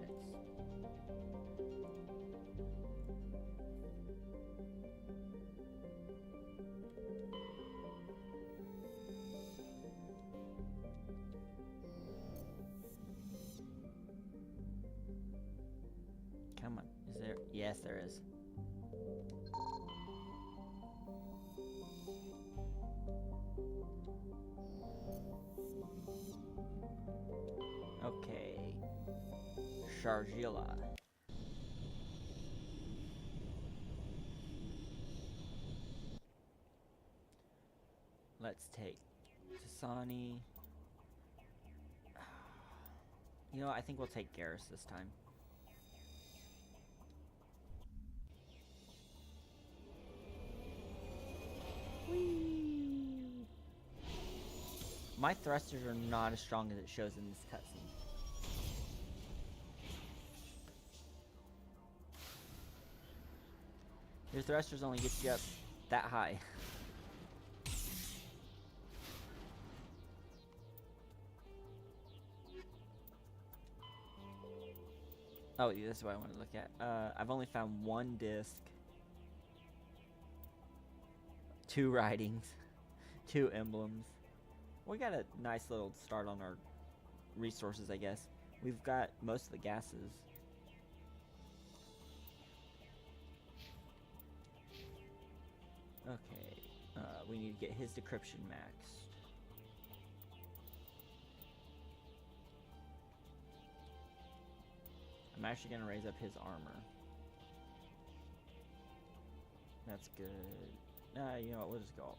Come on, is there? Yes, there is. Okay. Sharjila. Let's take Tasani. You know, I think we'll take Garrus this time. Whee! My thrusters are not as strong as it shows in this cutscene. Your thrusters only get you up that high. Oh, yeah, this is what I want to look at. I've only found one disc, 2 writings, 2 emblems. We got a nice little start on our resources, I guess. We've got most of the gases. Okay, we need to get his decryption maxed. I'm actually going to raise up his armor. That's good. You know what, we'll just go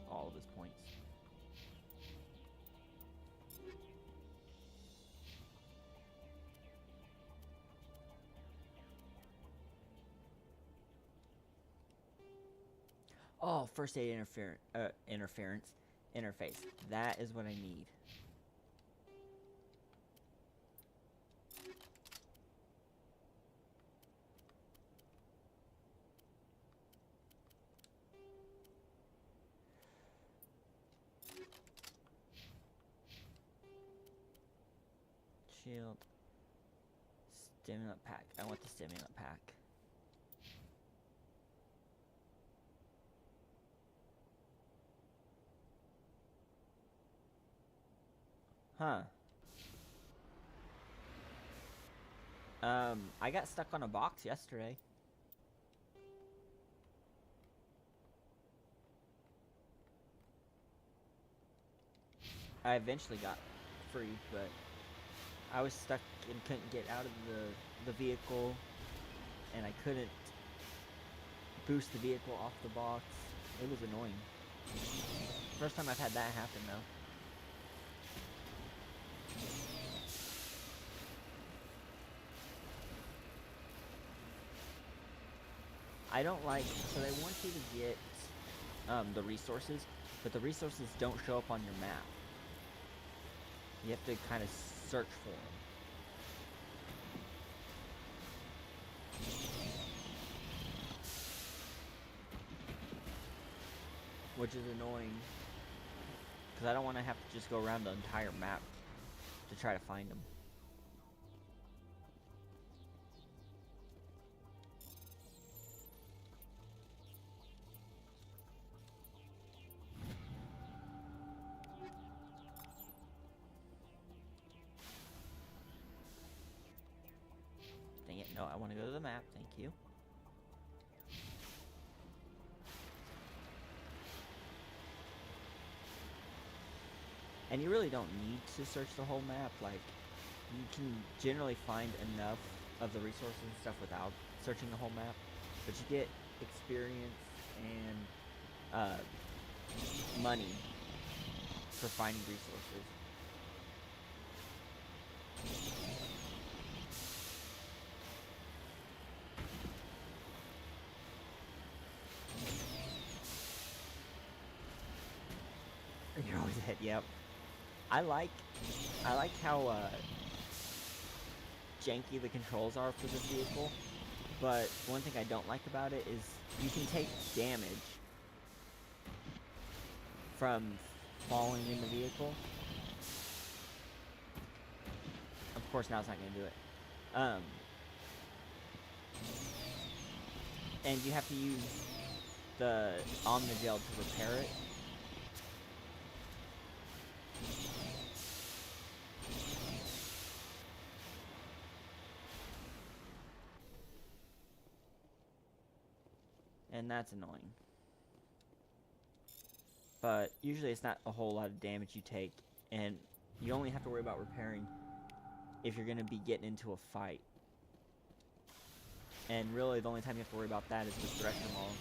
all of his points. Oh, first aid interface. That is what I need. Shield. Stimulant pack. I want the stimulant pack. Huh. I got stuck on a box yesterday. I eventually got free, but I was stuck and couldn't get out of the vehicle, and I couldn't boost the vehicle off the box. It was annoying. First time I've had that happen, though. I don't like, so they want you to get the resources, but the resources don't show up on your map. You have to kind of search for them. Which is annoying, because I don't want to have to just go around the entire map to try to find them. Dang it, no, I want to go to the map, thank you. And you really don't need to search the whole map. Like, you can generally find enough of the resources and stuff without searching the whole map. But you get experience and money for finding resources. You're always ahead, yep. I like how janky the controls are for this vehicle, but one thing I don't like about it is you can take damage from falling in the vehicle. Of course, now it's not going to do it. And you have to use the Omnigel to repair it. And that's annoying. But usually it's not a whole lot of damage you take, and you only have to worry about repairing if you're going to be getting into a fight. And really the only time you have to worry about that is with Thresher Maws.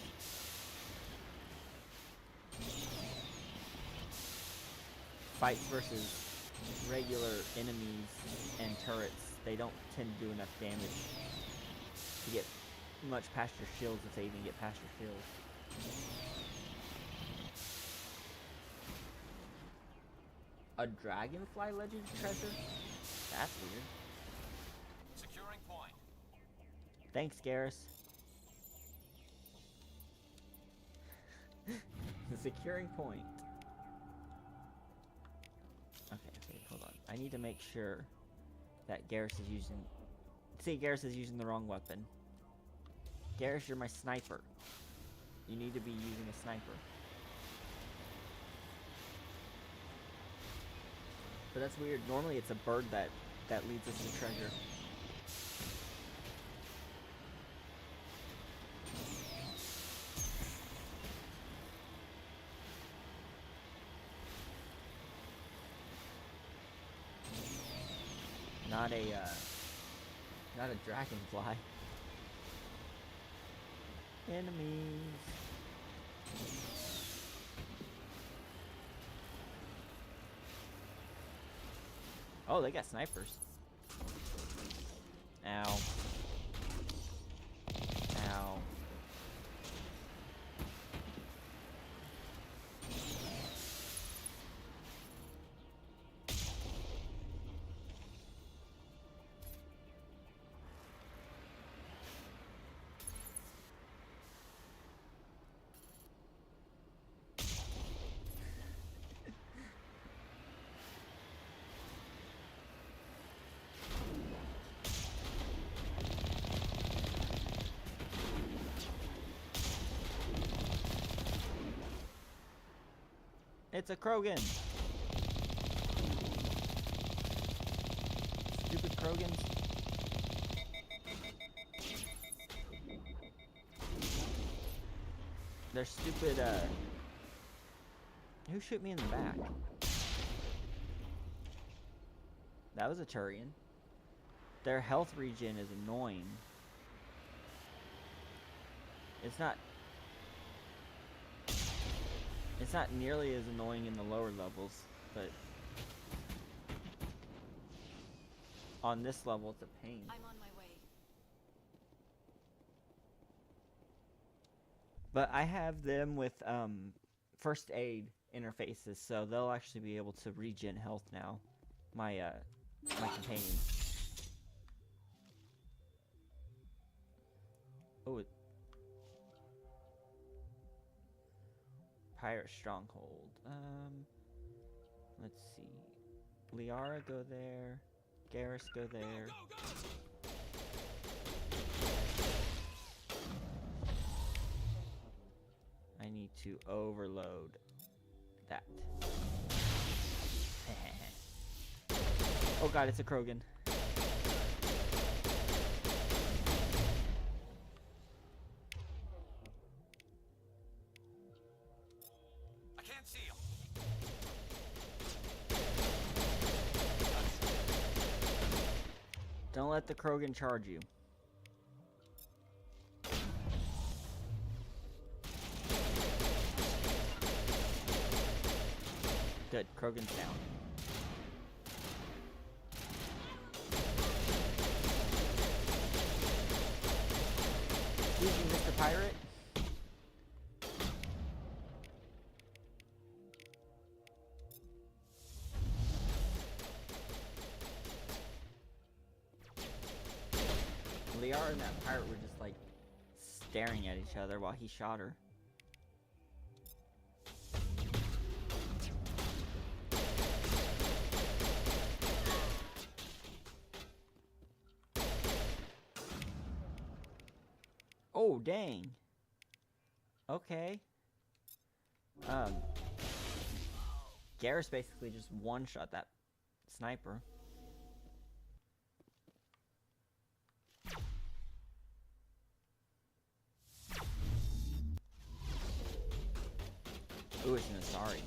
Fights versus regular enemies and turrets, they don't tend to do enough damage to get much past your shields, if they even get past your shields. A Dragonfly Legend treasure? That's weird. Securing point. Thanks, Garrus. Securing point. Okay, hold on. I need to make sure that Garrus is using... See, Garrus is using the wrong weapon. Garrus, you're my sniper. You need to be using a sniper. But that's weird. Normally it's a bird that leads us to treasure. Not a dragonfly. Enemies. Oh, they got snipers. Ow. Ow. It's a Krogan. Stupid Krogans. They're stupid, Who shoot me in the back? That was a Turian. Their health regen is annoying. It's not nearly as annoying in the lower levels, but on this level it's a pain. I'm on my way. But I have them with first aid interfaces, so they'll actually be able to regen health now my my companion. Oh, pirate stronghold. Let's see. Liara, go there. Garrus, go there. I need to overload that. Oh god, it's a Krogan. I can't see him. Don't let the Krogan charge you. Good, Krogan's down. Excuse me, Mr. Pirate. Liara and that pirate were just like staring at each other while he shot her. Oh, dang. Okay. Garrus basically just one-shot that sniper. Ooh, it's an Asari.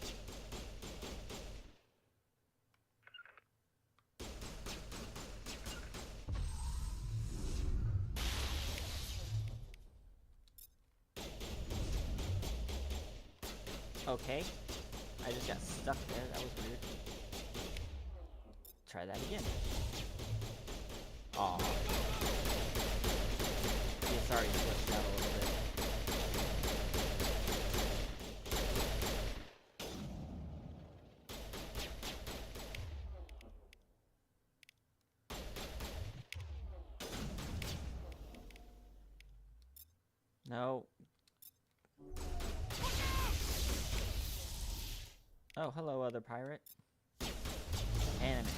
Okay. I just got stuck there. That was weird. Try that again. Aw. Yeah, sorry, switched out a little bit. No. Oh, hello, other pirate. Enemy.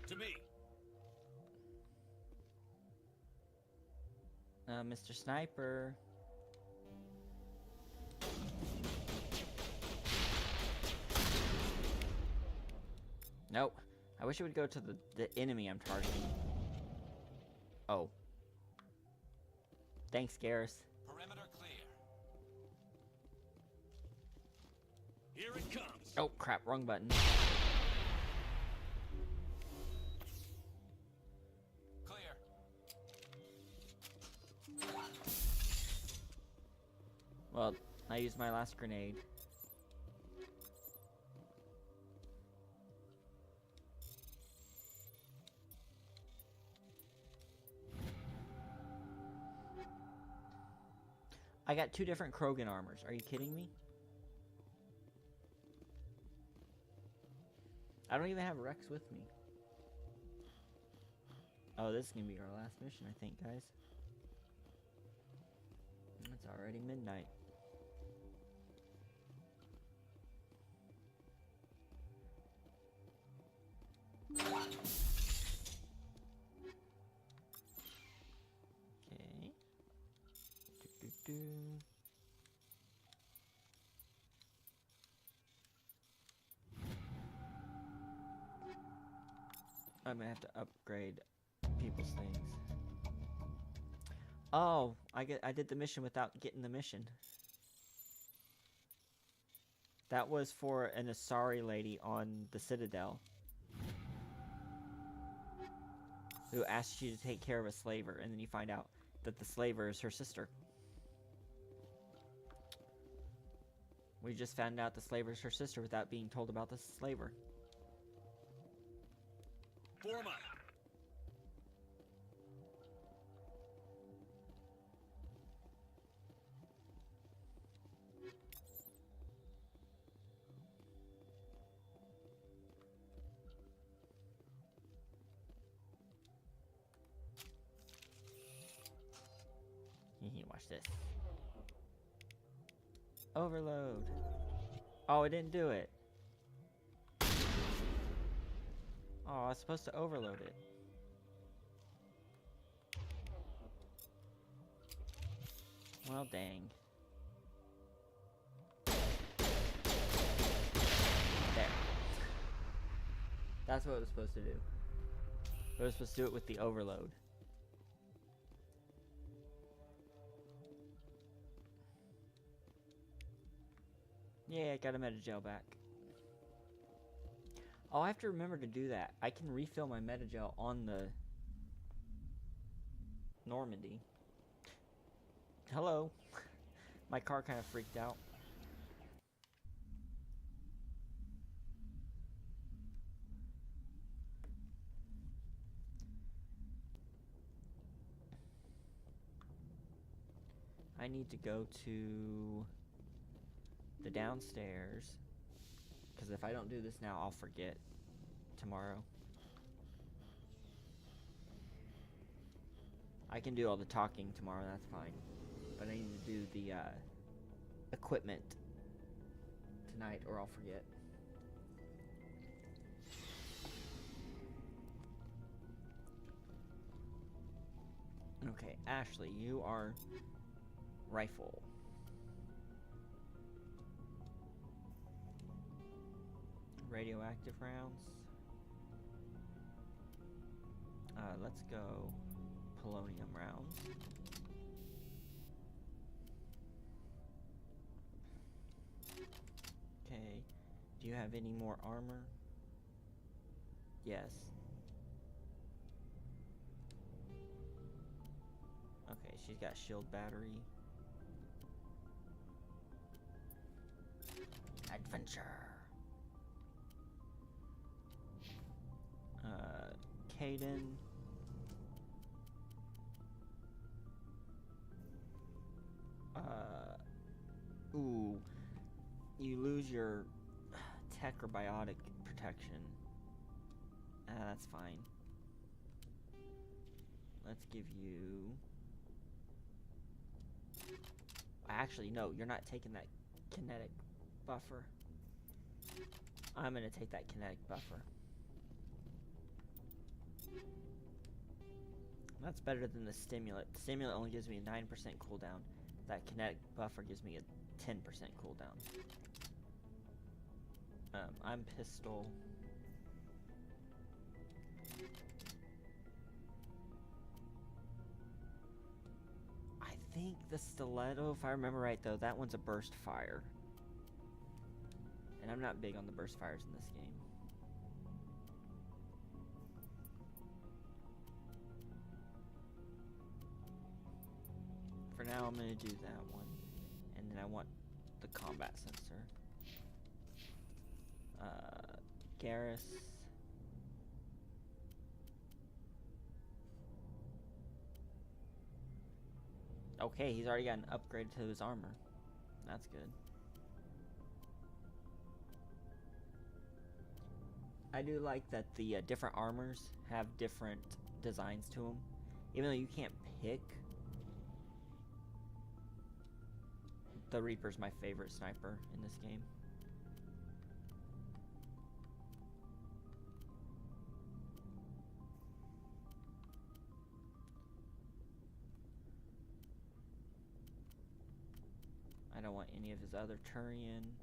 To me. Mr. Sniper. Nope. I wish it would go to the enemy I'm targeting. Oh. Thanks, Garrus. Perimeter clear. Here it comes. Oh, crap. Wrong button. Clear. Well, I used my last grenade. I got 2 different Krogan armors. Are you kidding me? I don't even have Rex with me. Oh, this is gonna be our last mission, I think, guys. It's already midnight. Okay. I'm gonna have to upgrade people's things. Oh, I did the mission without getting the mission. That was for an Asari lady on the Citadel. who asks you to take care of a slaver, and then you find out that the slaver is her sister. We just found out the slaver is her sister without being told about the slaver. Form up. Watch this. Overload. Oh, it didn't do it. Oh, I was supposed to overload it. Well, dang. There. That's what it was supposed to do. It was supposed to do it with the overload. Yeah, I got a metagel back. Oh, I have to remember to do that. I can refill my metagel on the Normandy. Hello. My car kind of freaked out. I need to go to the downstairs, because if I don't do this now, I'll forget tomorrow. I can do all the talking tomorrow, that's fine. But I need to do the equipment tonight, or I'll forget. Okay, Ashley, you are rifle. Radioactive rounds. Let's go polonium rounds. Okay. Do you have any more armor? Yes. Okay, she's got shield battery. Adventure. Caden. Ooh. You lose your tech or biotic protection. That's fine. Let's give you... Actually, no, you're not taking that kinetic buffer. I'm gonna take that kinetic buffer. That's better than the stimulant. The stimulant only gives me a 9% cooldown. That kinetic buffer gives me a 10% cooldown. I'm pistol. I think the stiletto, if I remember right though, that one's a burst fire. And I'm not big on the burst fires in this game. For now, I'm going to do that one. And then I want the combat sensor. Garrus. Okay, he's already got an upgrade to his armor. That's good. I do like that the different armors have different designs to them. Even though you can't pick, the Reaper's my favorite sniper in this game. I don't want any of his other Turian.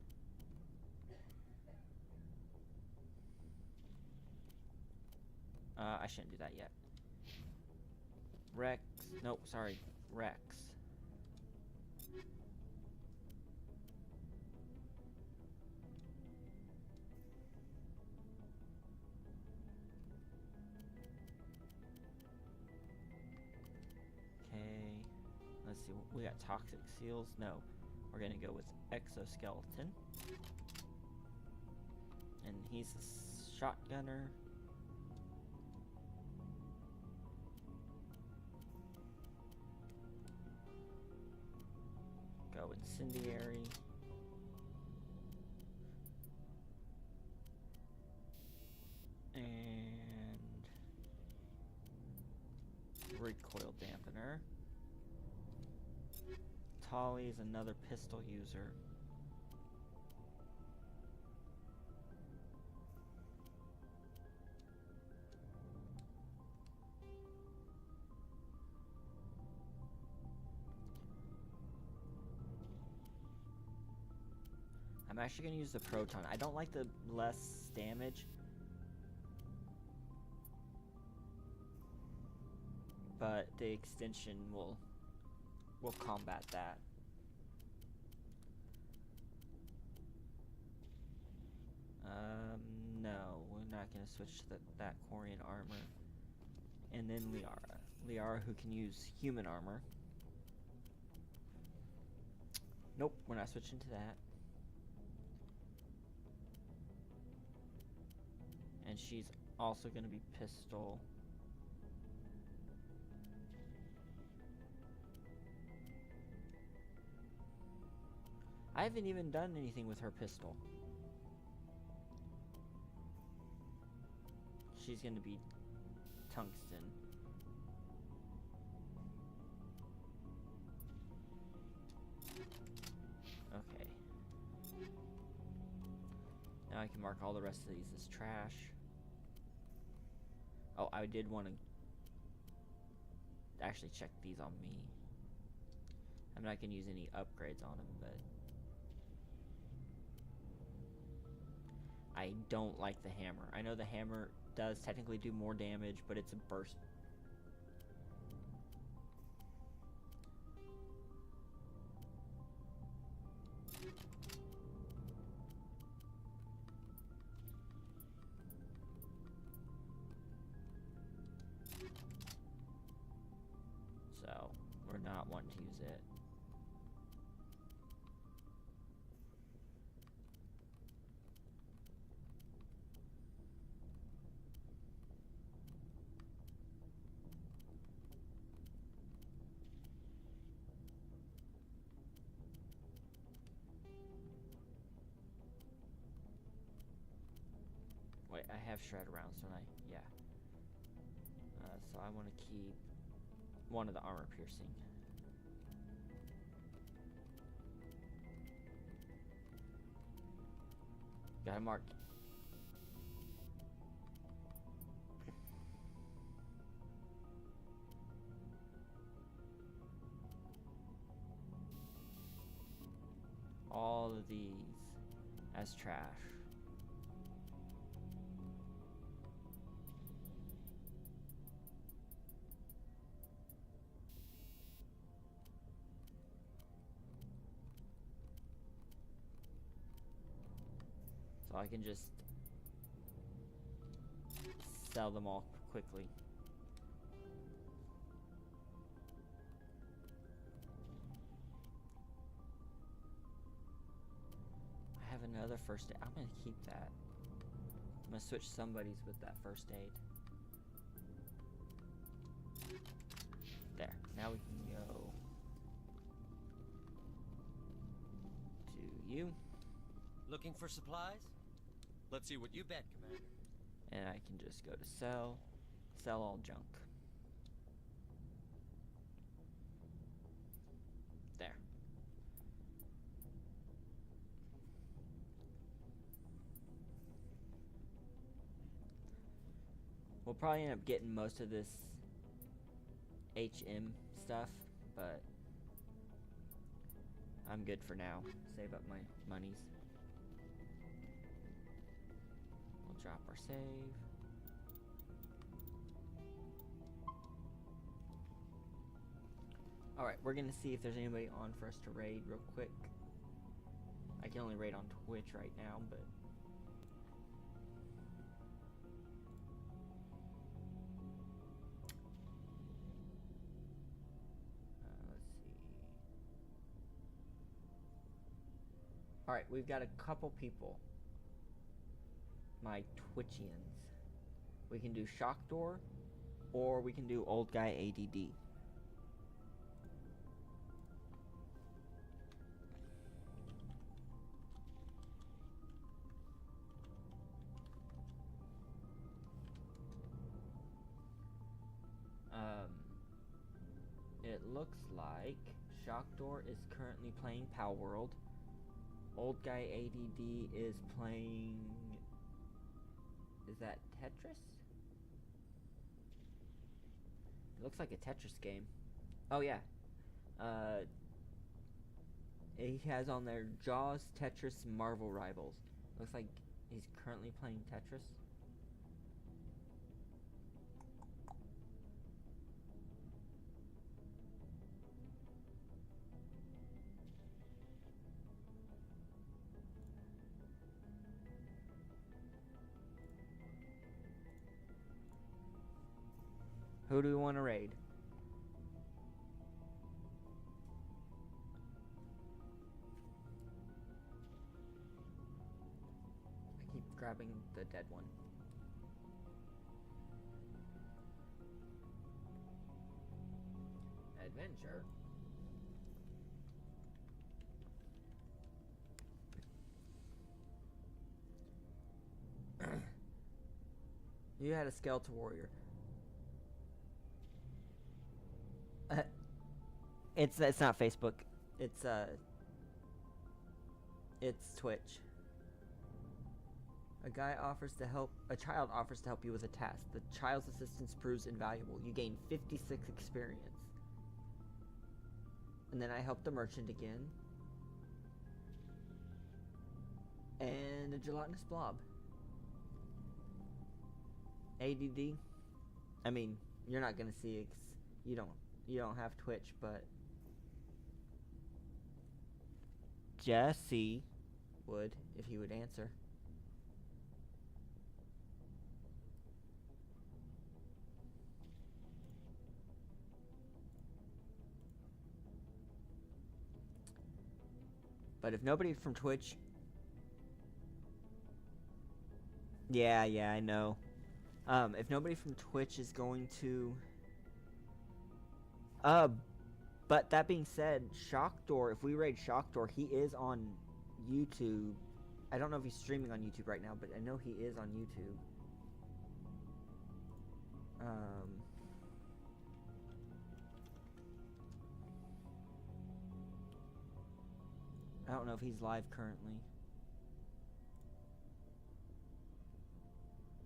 I shouldn't do that yet. Rex. Nope, sorry. Rex. see. We got toxic seals. No, we're gonna go with exoskeleton. And he's a shotgunner. Go incendiary. And recoil dampener. Tolly is another pistol user. I'm actually going to use the proton. I don't like the less damage, but the extension will combat that. No, we're not going to switch to that Quarian armor. And then Liara, who can use human armor. Nope, we're not switching to that. And she's also going to be pistol. I haven't even done anything with her pistol. She's going to be tungsten. Okay. Now I can mark all the rest of these as trash. Oh, I did want to actually check these on me. I'm not going to use any upgrades on them, but I don't like the hammer. I know the hammer does technically do more damage, but it's a burst. So, we're not wanting to use it. Wait, I have shred rounds, don't I? Yeah. So I want to keep one of the armor piercing. Gotta mark. All of these as trash. So I can just sell them all quickly. I have another first aid. I'm gonna keep that. I'm gonna switch somebody's with that first aid. There. Now we can go to you. Looking for supplies? Let's see what you bet, Commander. And I can just go to sell all junk. There. We'll probably end up getting most of this HM stuff, but I'm good for now. Save up my monies. We'll drop our save. Alright, we're gonna see if there's anybody on for us to raid real quick. I can only raid on Twitch right now, but let's see. Alright, we've got a couple people. My Twitchians. We can do Shock Door, or we can do Old Guy ADD. It looks like Shock Door is currently playing Pal World. Old Guy ADD is playing... Is that Tetris? It looks like a Tetris game. Oh yeah. He has on there Jaws, Tetris, Marvel Rivals. Looks like he's currently playing Tetris. Who do we want to raid? I keep grabbing the dead one. Adventure. You had a Skeleton Warrior. It's not Facebook. It's Twitch. A child offers to help you with a task. The child's assistance proves invaluable. You gain 56 experience. And then I help the merchant again. And a gelatinous blob. ADD. I mean, you're not gonna see it 'cause you don't have Twitch, but Jesse would if he would answer. But if nobody from Twitch... Yeah, I know. If nobody from Twitch is going to... But that being said, Shockdoor, if we raid Shockdoor, he is on YouTube. I don't know if he's streaming on YouTube right now, but I know he is on YouTube. I don't know if he's live currently.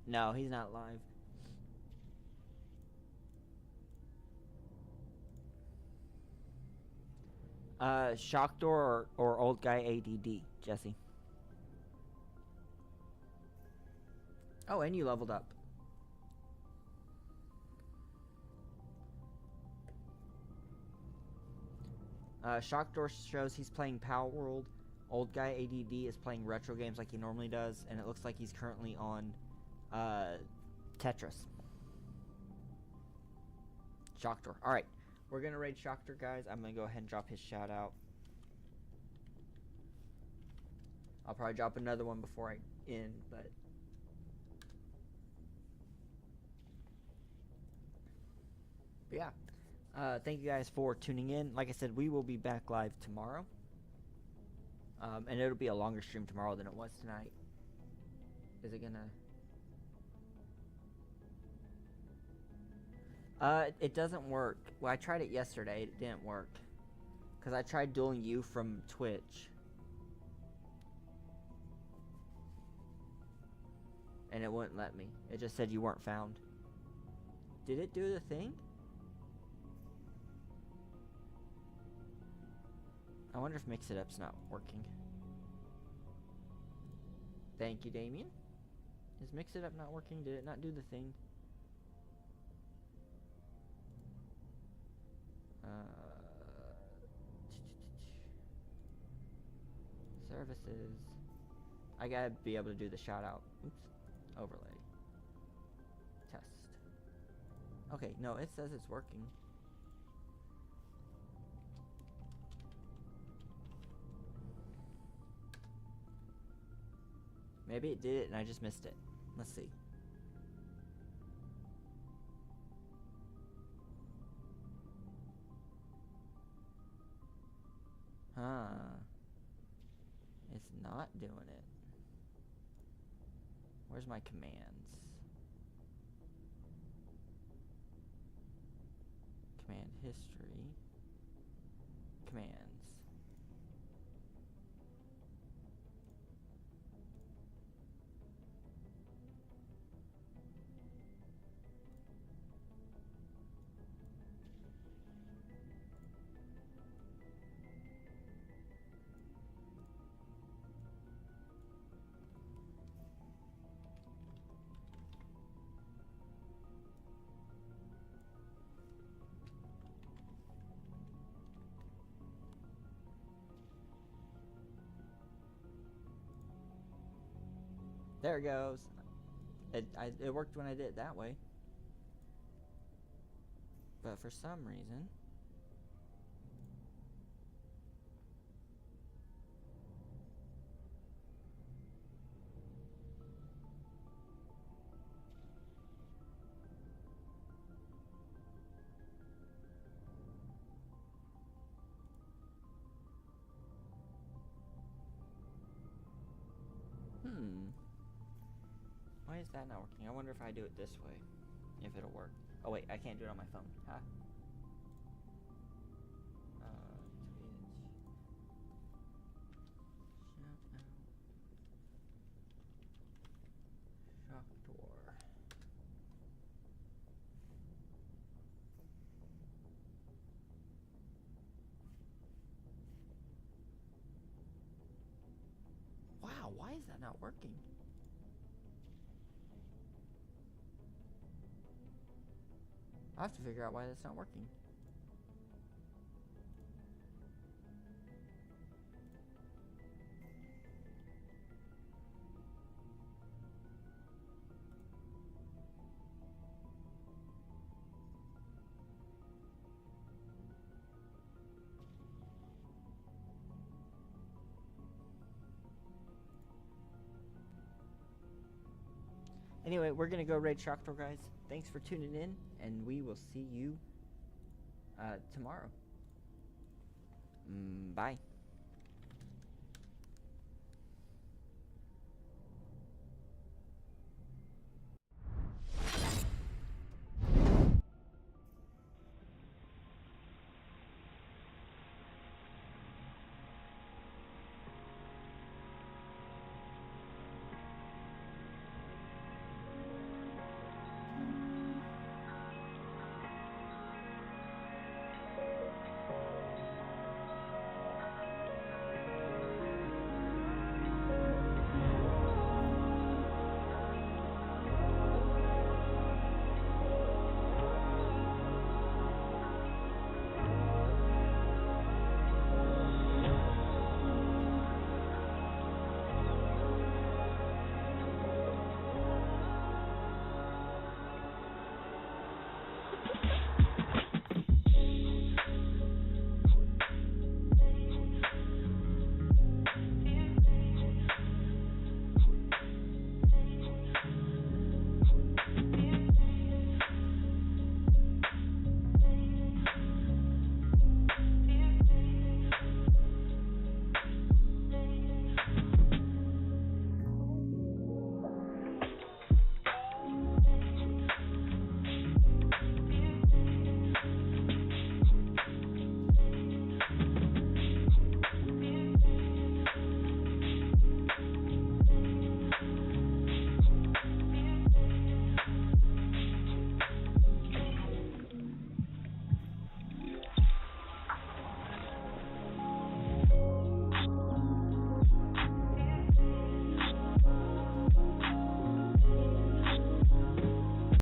No, he's not live. Shockdoor or Old Guy ADD, Jesse. Oh, and you leveled up. Shockdoor shows he's playing Power World. Old Guy ADD is playing retro games like he normally does, and it looks like he's currently on Tetris. Shockdoor. Alright. We're gonna raid Shockdoor, guys. I'm gonna go ahead and drop his shout out. I'll probably drop another one before I end, but yeah. Thank you guys for tuning in. Like I said, we will be back live tomorrow. And it'll be a longer stream tomorrow than it was tonight. Is it gonna... it doesn't work. Well, I tried it yesterday. It didn't work. Because I tried dueling you from Twitch. And it wouldn't let me. It just said you weren't found. Did it do the thing? I wonder if Mix It Up's not working. Thank you, Damien. Is Mix It Up not working? Did it not do the thing? Services. I gotta be able to do the shout out. Oops. Overlay. Test. Okay, no, it says it's working. Maybe it did it and I just missed it. Let's see. Huh. It's not doing it. Where's my commands? Command history. Commands. There it goes. It worked when I did it that way. But for some reason... Why is that not working? I wonder if I do it this way, if it'll work. Oh wait, I can't do it on my phone, huh? Shock door. Wow, why is that not working? I have to figure out why that's not working. Anyway, we're gonna go raid Shocktor, guys. Thanks for tuning in, and we will see you tomorrow. Bye.